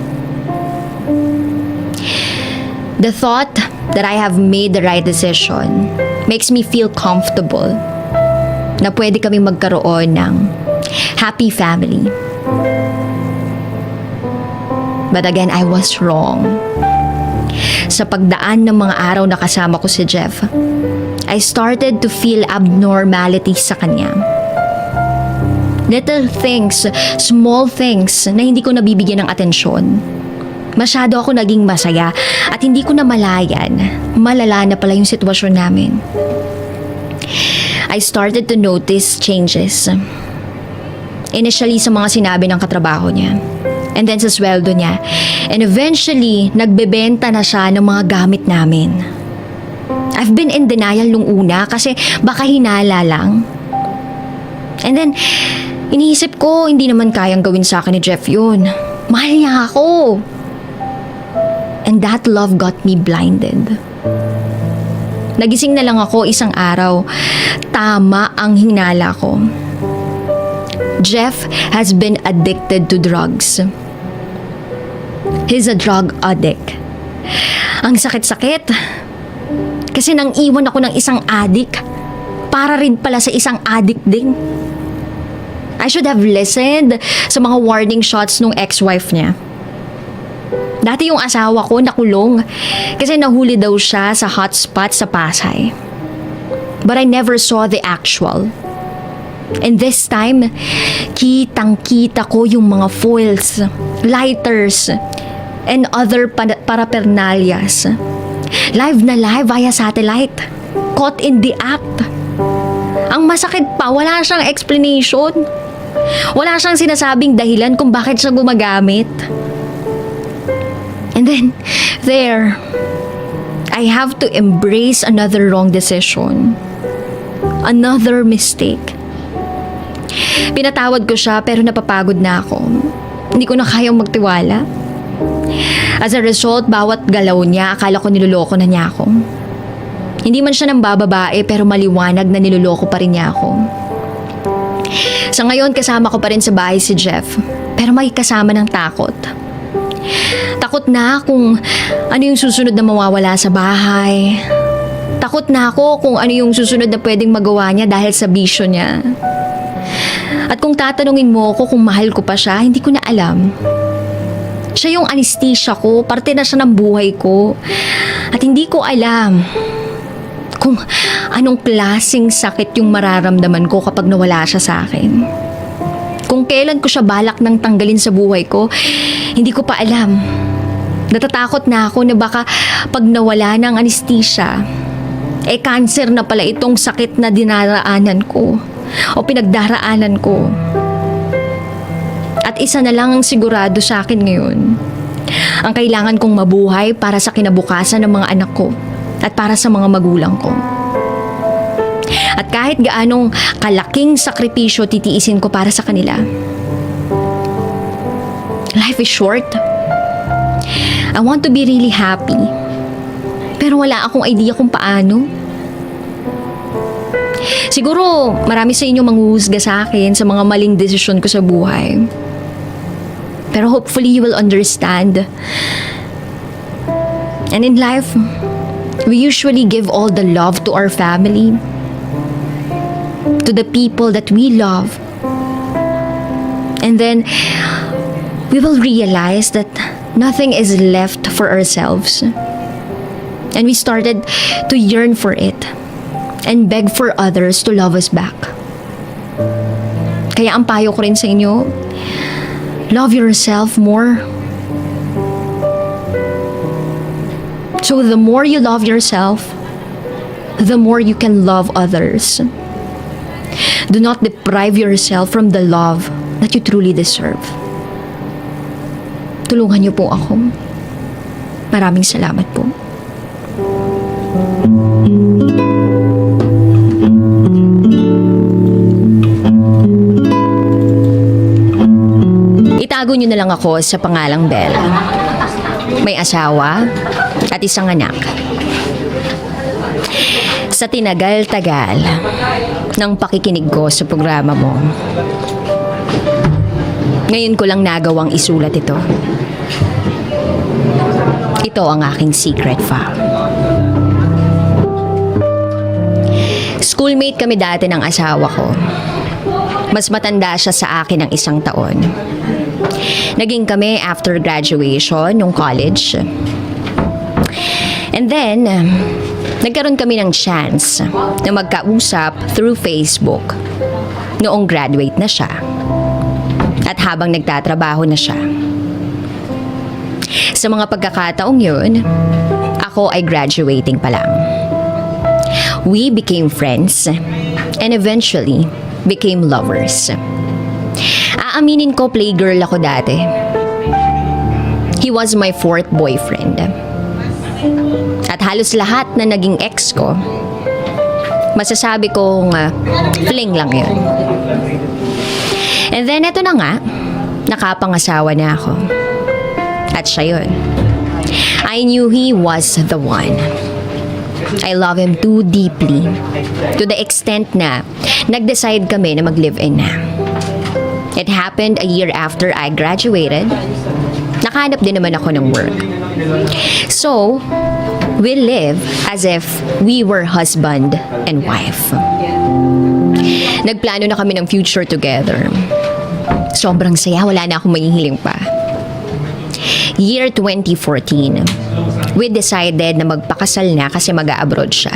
The thought that I have made the right decision makes me feel comfortable na pwede kaming magkaroon ng happy family. But again, I was wrong. Sa pagdaan ng mga araw na kasama ko si Jeff, I started to feel abnormality sa kanya. Little things, small things na hindi ko nabibigyan ng atensyon. Masyado ako naging masaya at hindi ko na malayan. Malala na pala yung sitwasyon namin. I started to notice changes. Initially sa mga sinabi ng katrabaho niya. And then sa sweldo niya. And eventually, nagbebenta na siya ng mga gamit namin. I've been in denial nung una kasi baka hinala lang. And then, iniisip ko, hindi naman kayang gawin sa akin ni Jeff yun. Mahal niya ako. And that love got me blinded. Nagising na lang ako isang araw. Tama ang hinala ko. Jeff has been addicted to drugs. He's a drug addict. Ang sakit-sakit. Kasi nang iwan ako ng isang adik, para rin pala sa isang adik din. I should have listened sa mga warning shots nung ex-wife niya. Dati yung asawa ko nakulong kasi nahuli daw siya sa hotspot sa Pasay. But I never saw the actual. And this time, kitang-kita ko yung mga foils, lighters, and other paraphernalias. Live na live via satellite. Caught in the act. Ang masakit pa, wala siyang explanation. Wala siyang sinasabing dahilan kung bakit siya gumagamit. And then, there, I have to embrace another wrong decision. Another mistake. Pinatawad ko siya pero napapagod na ako. Hindi ko na kayang magtiwala. As a result, bawat galaw niya, akala ko niloloko na niya ako. Hindi man siya nang bababae pero maliwanag na niloloko pa rin niya ako. Sa ngayon, kasama ko pa rin sa bahay si Jeff. Pero may kasama ng takot. Takot na kung ano yung susunod na mawawala sa bahay. Takot na ako kung ano yung susunod na pwedeng magawa niya dahil sa bisyo niya. At kung tatanungin mo ko kung mahal ko pa siya, hindi ko na alam. Siya yung anesthesia ko, parte na siya ng buhay ko. At hindi ko alam kung anong klaseng sakit yung mararamdaman ko kapag nawala siya sa akin. Kung kailan ko siya balak nang tanggalin sa buhay ko, hindi ko pa alam. Natatakot na ako na baka pag nawala ng anesthesia, cancer na pala itong sakit na dinaraanan ko o pinagdaraanan ko. At isa na lang ang sigurado sa akin ngayon. Ang kailangan kong mabuhay para sa kinabukasan ng mga anak ko at para sa mga magulang ko. At kahit gaanong kalaking sakripisyo titiisin ko para sa kanila. Life is short. I want to be really happy. Pero wala akong idea kung paano. Siguro marami sa inyo manghuhusga sa akin sa mga maling desisyon ko sa buhay. Pero hopefully you will understand. And in life, we usually give all the love to our family, to the people that we love. And then, we will realize that nothing is left for ourselves. And we started to yearn for it and beg for others to love us back. Kaya ang payo ko rin sa inyo, love yourself more. So the more you love yourself, the more you can love others. Do not deprive yourself from the love that you truly deserve. Tulungan niyo po ako. Maraming salamat po. Itago niyo na lang ako sa pangalang Belle. May asawa at isang anak. Sa tinagal-tagal ng pakikinig ko sa programa mo, ngayon ko lang nagawang isulat ito. Ito ang aking secret file. Schoolmate kami dati ng asawa ko. Mas matanda siya sa akin ng 1 taon. Naging kami after graduation nung college. And then, nagkaroon kami ng chance na magkausap through Facebook noong graduate na siya at habang nagtatrabaho na siya. Sa mga pagkakataong yun, ako ay graduating pa lang. We became friends and eventually became lovers. Aaminin ko, playgirl ako dati. He was my 4th boyfriend. At halos lahat na naging ex ko, masasabi kong fling lang yun. And then eto na nga, nakapangasawa na ako. At siya yun. I knew he was the one. I love him too deeply, to the extent na nag-decide kami na mag-live-in na. It happened a year after I graduated. Nakahanap din naman ako ng work. So, we live as if we were husband and wife. Nagplano na kami ng future together. Sobrang saya, wala na akong mahihiling pa. Year 2014, we decided na magpakasal na kasi mag-a-abroad siya.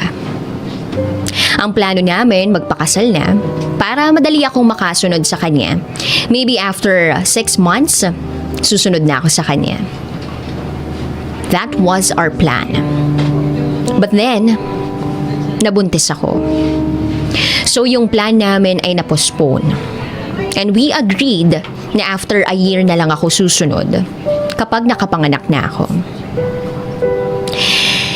Ang plano namin, magpakasal na para madali akong makasunod sa kanya. Maybe after 6 months, susunod na ako sa kanya. That was our plan. But then, nabuntis ako. So yung plan namin ay na-postpone. And we agreed na after a year na lang ako susunod kapag nakapanganak na ako.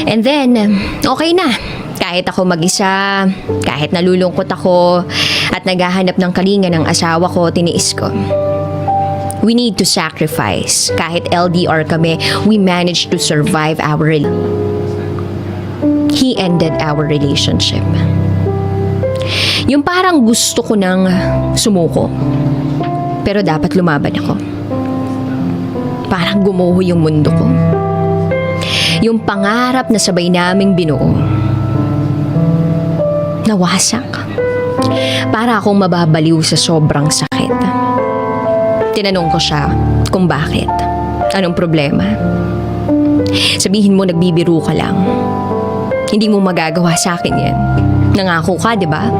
And then, okay na. Kahit ako mag-isa, kahit nalulungkot ako at naghahanap ng kalinga ng asawa ko, tiniis ko. We need to sacrifice. Kahit LDR kami, we managed to survive He ended our relationship. Yung parang gusto ko nang sumuko. Pero dapat lumaban ako. Parang gumuho yung mundo ko. Yung pangarap na sabay naming binuo. Nawasak. Para akong mababaliw sa sobrang sakit. Tinanong ko siya kung bakit. Anong problema? Sabihin mo nagbibiro ka lang. Hindi mo magagawa sa akin yan. Nangako ka, di ba?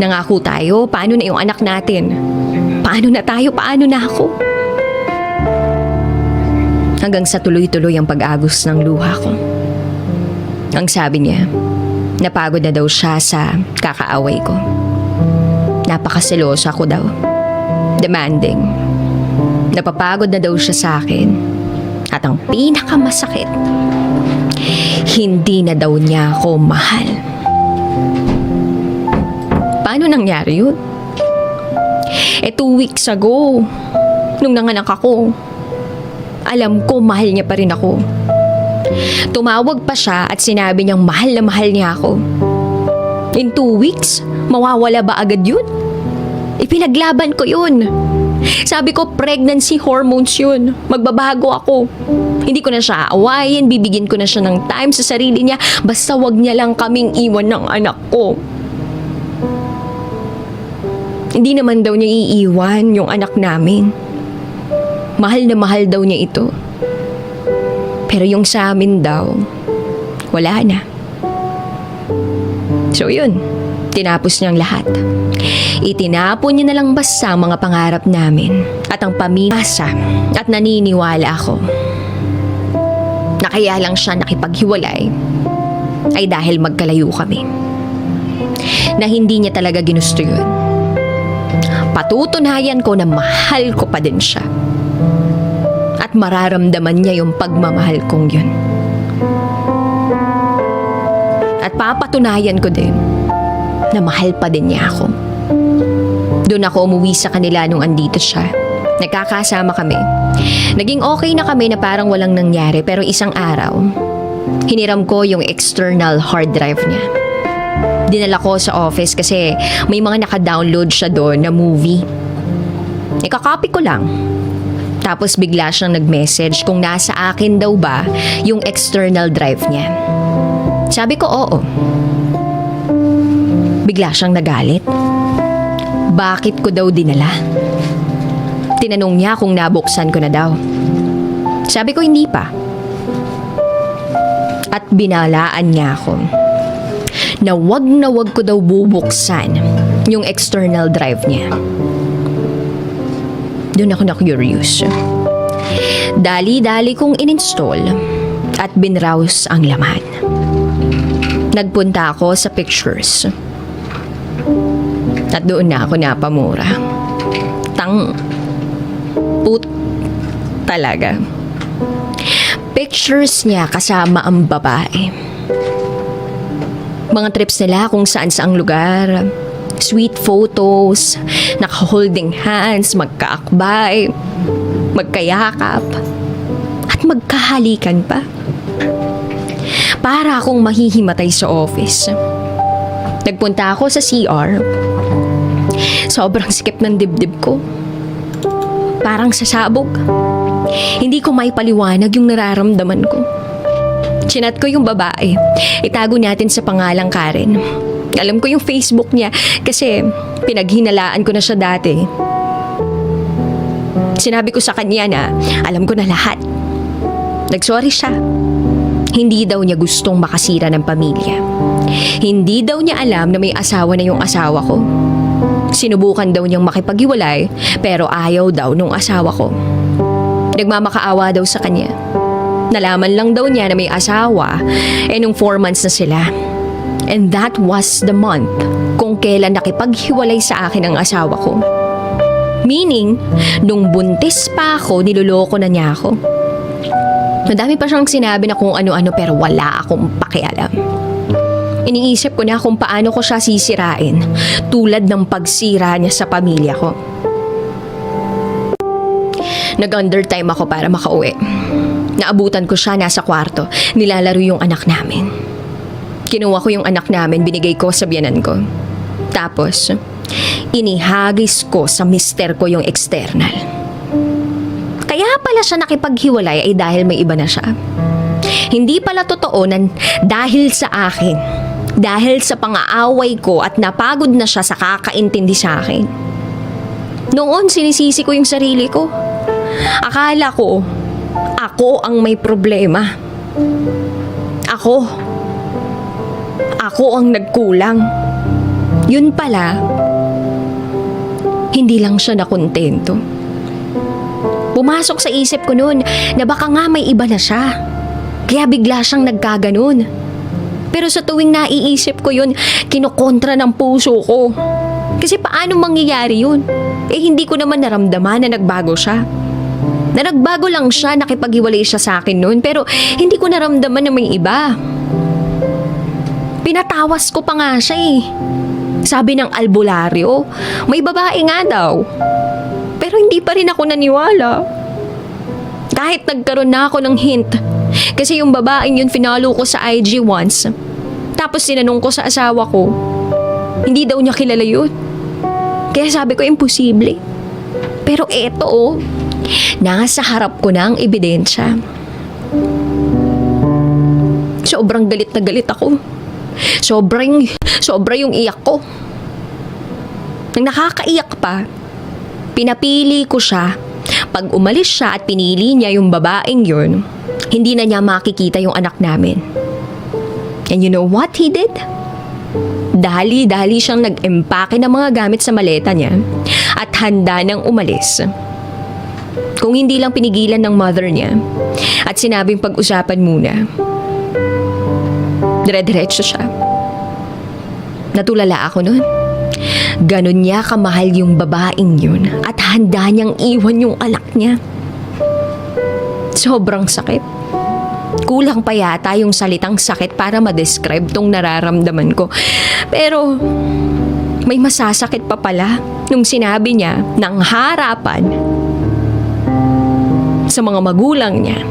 Nangako tayo, paano na yung anak natin? Paano na tayo? Paano na ako? Hanggang sa tuloy-tuloy ang pag-agos ng luha ko. Ang sabi niya, napagod na daw siya sa kakaaway ko. Napakaselosa ko daw. Demanding. Napapagod na daw siya sa akin. At ang pinakamasakit, hindi na daw niya ako mahal. Paano nangyari yun? 2 weeks ago, nung nanganak ako, alam ko mahal niya pa rin ako. Tumawag pa siya at sinabi niyang mahal na mahal niya ako. In 2 weeks, mawawala ba agad yun? Ipinaglaban ko yun. Sabi ko, pregnancy hormones yun. Magbabago ako. Hindi ko na siya aawayin, bibigyan ko na siya ng time sa sarili niya, basta wag niya lang kaming iwan ng anak ko. Hindi naman daw niya iiwan yung anak namin. Mahal na mahal daw niya ito. Pero yung sa amin daw, wala na. So yun, tinapos niyang lahat. Itinapon niya na lang basta ang mga pangarap namin at ang pamilya at naniniwala ako na kaya lang siya nakipaghiwalay ay dahil magkalayo kami. Na hindi niya talaga ginusto yun. Patutunayan ko na mahal ko pa din siya. At mararamdaman niya yung pagmamahal kong yun. At papatunayan ko din na mahal pa din niya ako. Doon ako umuwi sa kanila nung andito siya. Nagkakasama kami. Naging okay na kami na parang walang nangyari, pero isang araw, hiniram ko yung external hard drive niya. Dinala ko sa office kasi may mga naka-download siya doon na movie. Ikakopy ko lang. Tapos bigla siyang nag-message kung nasa akin daw ba yung external drive niya. Sabi ko oo. Bigla siyang nagalit. Bakit ko daw dinala? Tinanong niya kung nabuksan ko na daw. Sabi ko hindi pa. At binalaan niya ako na wag ko daw bubuksan yung external drive niya. Doon ako na-curious. Dali-dali kong in-install at binrowse ang laman. Nagpunta ako sa pictures. At doon na ako napamura. Put talaga. Pictures niya kasama ang babae. Mga trips nila kung saan-saang lugar. Sweet photos, naka-holding hands, magkaakbay, magkayakap, at magkahalikan pa. Para akong mahihimatay sa office. Nagpunta ako sa CR. Sobrang sikip ng dibdib ko. Parang sasabog. Hindi ko maipaliwanag yung nararamdaman ko. Chinat ko yung babae. Itago natin sa pangalang Karen. Alam ko yung Facebook niya kasi pinaghinalaan ko na siya dati. Sinabi ko sa kanya na alam ko na lahat. Nagsorry siya. Hindi daw niya gustong makasira ng pamilya. Hindi daw niya alam na may asawa na yung asawa ko. Sinubukan daw niyang makipaghiwalay pero ayaw daw nung asawa ko. Nagmamakaawa daw sa kanya. Nalaman lang daw niya na may asawa nung 4 months na sila. And that was the month kung kailan nakipaghiwalay sa akin ang asawa ko. Meaning, nung buntis pa ako, niloloko na niya ako. Madami pa siyang sinabi na kung ano-ano pero wala akong pakialam. Iniisip ko na kung paano ko siya sisirain tulad ng pagsira niya sa pamilya ko. Nag-undertime ako para makauwi. Naabutan ko siya nasa kwarto. Nilalaro yung anak namin. Kinuha ko yung anak namin, binigay ko sa biyanan ko. Tapos, inihagis ko sa mister ko yung external. Kaya pala siya nakipaghiwalay ay dahil may iba na siya. Hindi pala totoo na dahil sa akin. Dahil sa pang-aaway ko at napagod na siya sa kakaintindi sa akin. Noon sinisisi ko yung sarili ko. Akala ko, ako ang may problema. Ako ang nagkulang. Yun pala, hindi lang siya nakontento. Pumasok sa isip ko noon na baka nga may iba na siya. Kaya bigla siyang nagkaganon. Pero sa tuwing naiisip ko yun, kinokontra ng puso ko. Kasi paano mangyayari yun? Hindi ko naman naramdaman na nagbago siya. Na nagbago lang siya, nakipaghiwalay siya sa akin noon, pero hindi ko naramdaman na may iba. Pinatawas ko pa nga siya Sabi ng albularyo, may babae nga daw. Pero hindi pa rin ako naniwala. Kahit nagkaroon na ako ng hint. Kasi yung babaeng yun finalo ko sa IG once. Tapos sinanong ko sa asawa ko. Hindi daw niya kilala yun. Kaya sabi ko imposible. Pero eto nasa harap ko na ang ebidensya. Sobrang galit na galit ako. Sobra yung iyak ko. Nang nakakaiyak pa, pinapili ko siya. Pag umalis siya at pinili niya yung babaeng yun, hindi na niya makikita yung anak namin. And you know what he did? Dali-dali siyang nag-empake ng mga gamit sa maleta niya at handa nang umalis. Kung hindi lang pinigilan ng mother niya at sinabing pag-usapan muna, dire-diretso siya. Natulala ako nun. Ganon niya kamahal yung babaeng yun at handa niyang iwan yung anak niya. Sobrang sakit. Kulang pa yata yung salitang sakit para ma-describe tong nararamdaman ko. Pero may masasakit pa pala nung sinabi niya ng harapan sa mga magulang niya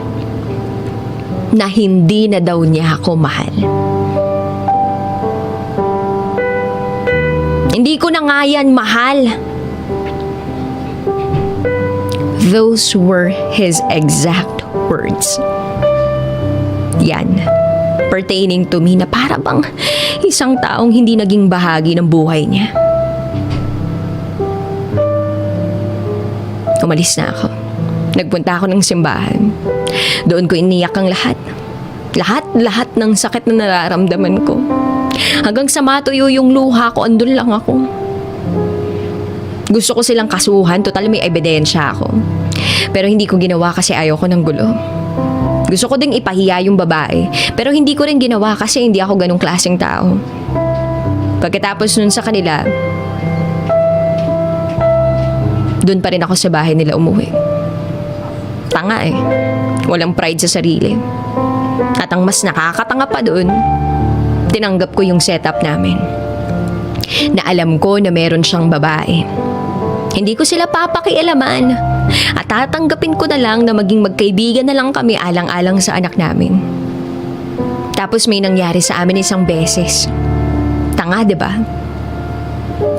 na hindi na daw niya ako mahal. Hindi ko na nga yan mahal. Those were his exact words. Yan, pertaining to me na para bang isang taong hindi naging bahagi ng buhay niya. Umalis na ako. Nagpunta ako ng simbahan. Doon ko iniyak ang lahat. Lahat ng sakit na nararamdaman ko. Hanggang sa matuyo yung luha ko, andun lang ako. Gusto ko silang kasuhan, total may ebidensya ako. Pero hindi ko ginawa kasi ayoko ng gulo. Gusto ko ding ipahiya yung babae, pero hindi ko rin ginawa kasi hindi ako ganong klaseng tao. Pagkatapos nun sa kanila, dun pa rin ako sa bahay nila umuwi. Tanga walang pride sa sarili. At ang mas nakakatanga pa dun, tinanggap ko yung setup namin. Na alam ko na meron siyang babae. Hindi ko sila papakialaman. At tatanggapin ko na lang na maging magkaibigan na lang kami alang-alang sa anak namin. Tapos may nangyari sa amin isang beses. Tanga, diba?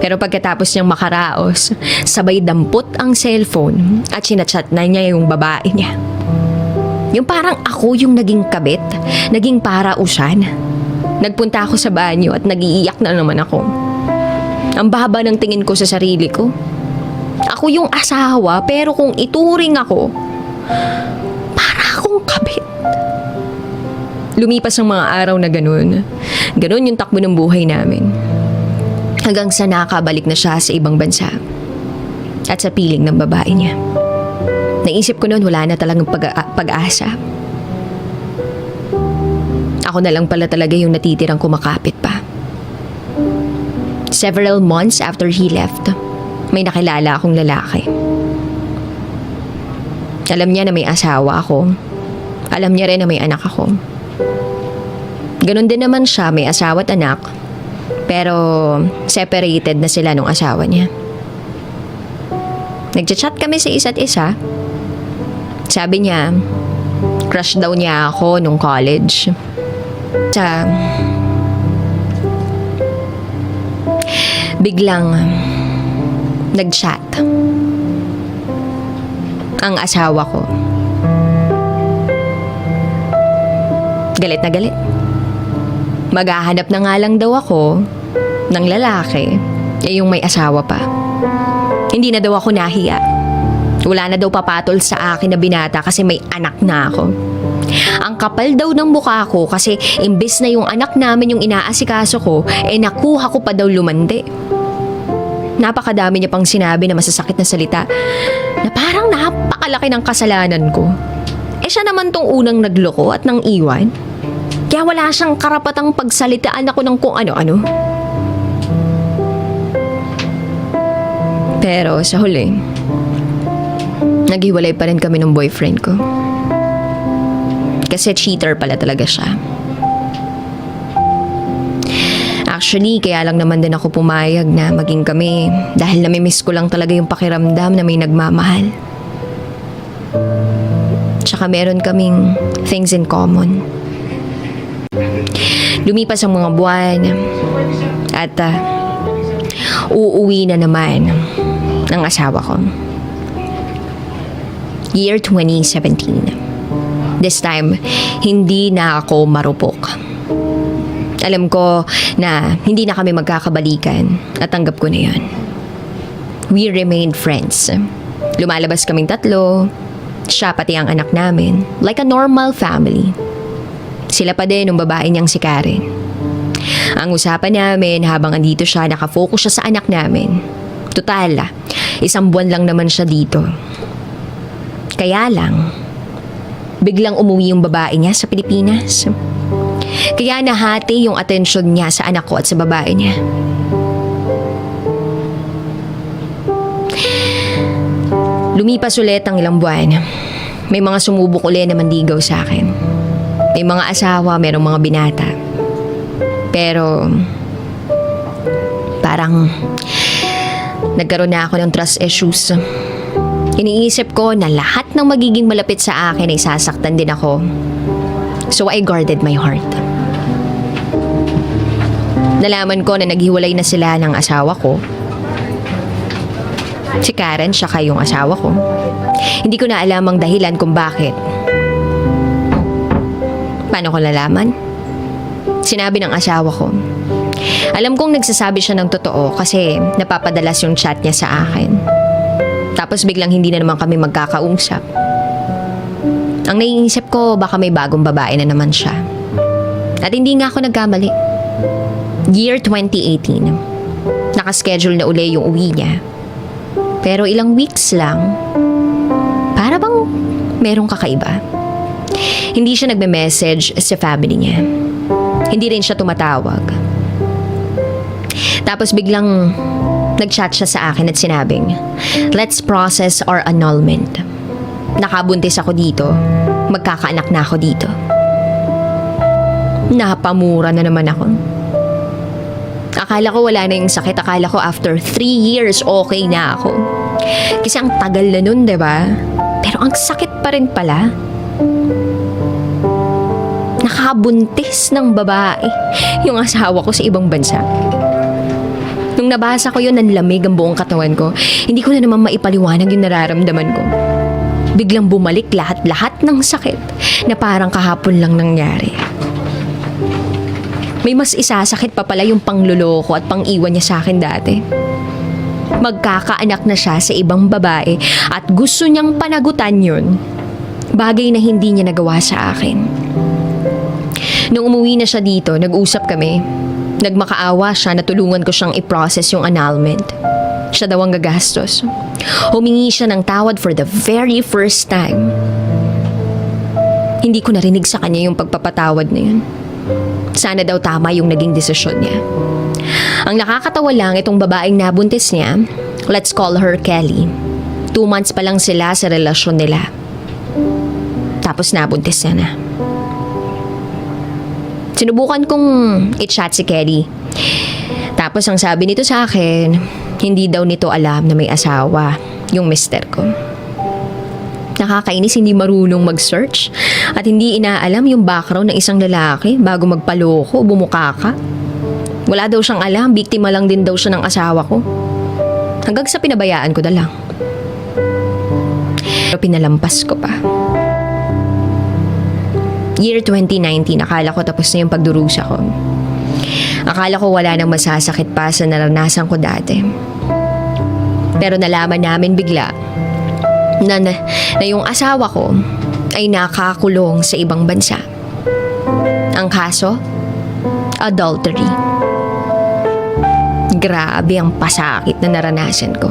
Pero pagkatapos niyang makaraos, sabay dampot ang cellphone at sinachat na niya yung babae niya. Yung parang ako yung naging kabit, naging parausan. Nagpunta ako sa banyo at nagiiyak na naman ako. Ang baba ng tingin ko sa sarili ko. Ako yung asawa pero kung ituring ako, para akong kabit. Lumipas ang mga araw na ganun. Ganun yung takbo ng buhay namin. Hanggang sa nakabalik na siya sa ibang bansa. At sa piling ng babae niya. Naisip ko noon wala na talagang pag-asa. Ako na lang pala talaga yung natitirang kumakapit pa. Several months after he left, may nakilala akong lalaki. Alam niya na may asawa ako. Alam niya rin na may anak ako. Ganon din naman siya, may asawa at anak. Pero separated na sila nung asawa niya. Nagchat-chat kami sa isa't isa. Sabi niya, crush daw niya ako nung college. Biglang nag-chat ang asawa ko. Galit na galit. Maghahanap na nga lang daw ako ng lalaki, yung may asawa pa. Hindi na daw ako nahiya. Wala na daw papatol sa akin na binata kasi may anak na ako. Ang kapal daw ng mukha ko kasi imbes na yung anak namin yung inaasikaso ko, nakuha ko pa daw lumande. Napakadami niya pang sinabi na masasakit na salita na parang napakalaki ng kasalanan ko. Siya naman tong unang nagloko at nang iwan. Kaya wala siyang karapatang pagsalitaan ako ng kung ano-ano. Pero sa huli, naghiwalay pa rin kami ng boyfriend ko. Kasi cheater pala talaga siya. Actually, kaya lang naman din ako pumayag na maging kami dahil namimiss ko lang talaga yung pakiramdam na may nagmamahal. Tsaka meron kaming things in common. Lumipas ang mga buwan at uuwi na naman ng asawa ko. Year 2017. This time, hindi na ako marupok. Alam ko na hindi na kami magkakabalikan at tanggap ko na yun. We remained friends. Lumalabas kaming tatlo, siya pati ang anak namin, like a normal family. Sila pa din ng babae niyang si Karen. Ang usapan namin habang andito siya, nakafocus siya sa anak namin. Total, 1 buwan lang naman siya dito. Kaya lang, biglang umuwi yung babae niya sa Pilipinas. Kaya nahati yung atensyon niya sa anak ko at sa babae niya. Lumipas ulit ang ilang buwan. May mga sumubok ulit na mandigaw sa akin. May mga asawa, merong mga binata. Pero parang nagkaroon na ako ng trust issues. Iniisip ko na lahat ng magiging malapit sa akin ay sasaktan din ako. So I guarded my heart. Nalaman ko na naghiwalay na sila ng asawa ko. Si Karen, siya kayong asawa ko. Hindi ko na alam ang dahilan kung bakit. Paano ko nalaman? Sinabi ng asawa ko. Alam kong nagsasabi siya ng totoo kasi napapadalas yung chat niya sa akin. Tapos biglang hindi na naman kami magkakausap. Ang naiisip ko, baka may bagong babae na naman siya. At hindi nga ako nagkamali. Year 2018. Nakaschedule na uli yung uwi niya. Pero ilang weeks lang, para bang merong kakaiba. Hindi siya nagme-message sa family niya. Hindi rin siya tumatawag. Tapos biglang nag-chat siya sa akin at sinabing, let's process our annulment. Nakabuntis ako dito. Magkakaanak na ako dito. Napamura na naman ako. Akala ko wala na yung sakit. Akala ko after 3 years okay na ako. Kasi ang tagal na nun, diba? Pero ang sakit pa rin pala. Nakabuntis ng babae yung asawa ko sa ibang bansa. Nung nabasa ko yun, nanlamig ang buong katawan ko. Hindi ko na naman maipaliwanag yung nararamdaman ko. Biglang bumalik lahat-lahat ng sakit na parang kahapon lang nangyari. May mas isasakit pa pala yung pangluloko at pang-iwan niya sa akin dati. Magkakaanak na siya sa ibang babae at gusto niyang panagutan yun. Bagay na hindi niya nagawa sa akin. Nung umuwi na siya dito, nag-usap kami. Nagmakaawa siya na tulungan ko siyang i-process yung annulment. Siya daw ang gagastos. Humingi siya ng tawad for the very first time. Hindi ko narinig sa kanya yung pagpapatawad na yun. Sana daw tama yung naging desisyon niya. Ang nakakatawa lang itong babaeng nabuntis niya, let's call her Kelly. 2 months pa lang sila sa relasyon nila. Tapos nabuntis niya na. Sinubukan kong i-chat si Kelly. Tapos ang sabi nito sa akin, hindi daw nito alam na may asawa, yung mister ko. Nakakainis, hindi marunong mag-search at hindi inaalam yung background ng isang lalaki bago magpaloko, bumukaka. Wala daw siyang alam, biktima lang din daw siya ng asawa ko. Hanggang sa pinabayaan ko na lang. Pero pinalampas ko pa. Year 2019, akala ko tapos na yung pagdurusa ko. Akala ko wala nang masasakit pa sa naranasan ko dati. Pero nalaman namin bigla na yung asawa ko ay nakakulong sa ibang bansa. Ang kaso? Adultery. Grabe ang pasakit na naranasan ko.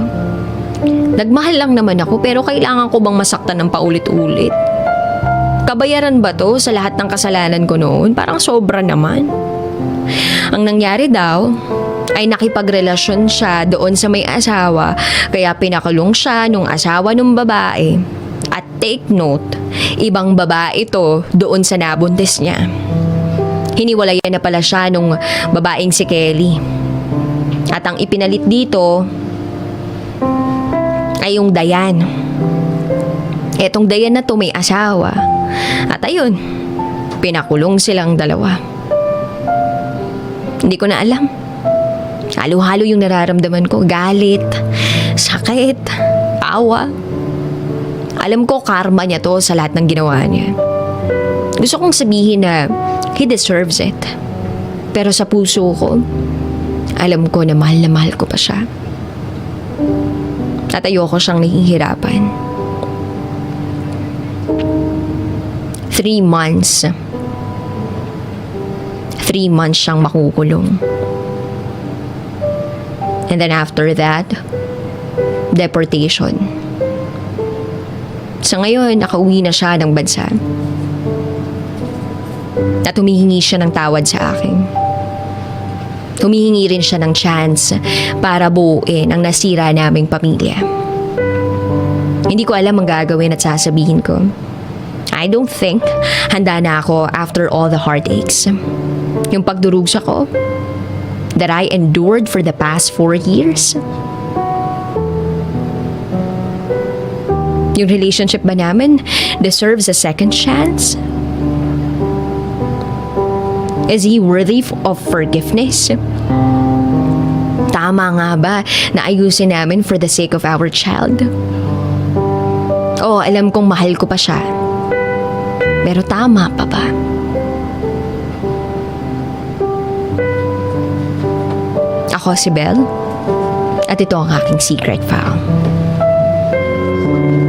Nagmahal lang naman ako pero kailangan ko bang masaktan ng paulit-ulit? Kabayaran ba to sa lahat ng kasalanan ko noon? Parang sobra naman. Ang nangyari daw ay nakipagrelasyon siya doon sa may asawa kaya pinakulong siya nung asawa nung babae. At take note, ibang babae to doon sa nabuntis niya. Hiniwalayan na pala siya nung babaeng si Kelly. At ang ipinalit dito ay yung Dayan. Etong Dayan na to may asawa. At ayun, pinakulong silang dalawa. Hindi ko na alam. Halo-halo yung nararamdaman ko. Galit, sakit, awa. Alam ko karma niya to sa lahat ng ginawa niya. Gusto kong sabihin na he deserves it. Pero sa puso ko, alam ko na mahal ko pa siya. At ayoko siyang nahihirapan. 3 months. 3 months siyang makukulong. And then after that, deportation. Sa ngayon, nakauwi na siya ng bansa. At humihingi siya ng tawad sa akin. Humihingi rin siya ng chance para buuin ang nasira naming pamilya. Hindi ko alam ang gagawin at sasabihin ko. I don't think handa na ako after all the heartaches. Yung pagdurugsa ko that I endured for the past 4 years. Yung relationship ba namin deserves a second chance? Is he worthy of forgiveness? Tama nga ba na ayusin namin for the sake of our child? Oo, alam kong mahal ko pa siya. Pero tama pa ba? Ako si Belle at ito ang aking secret file.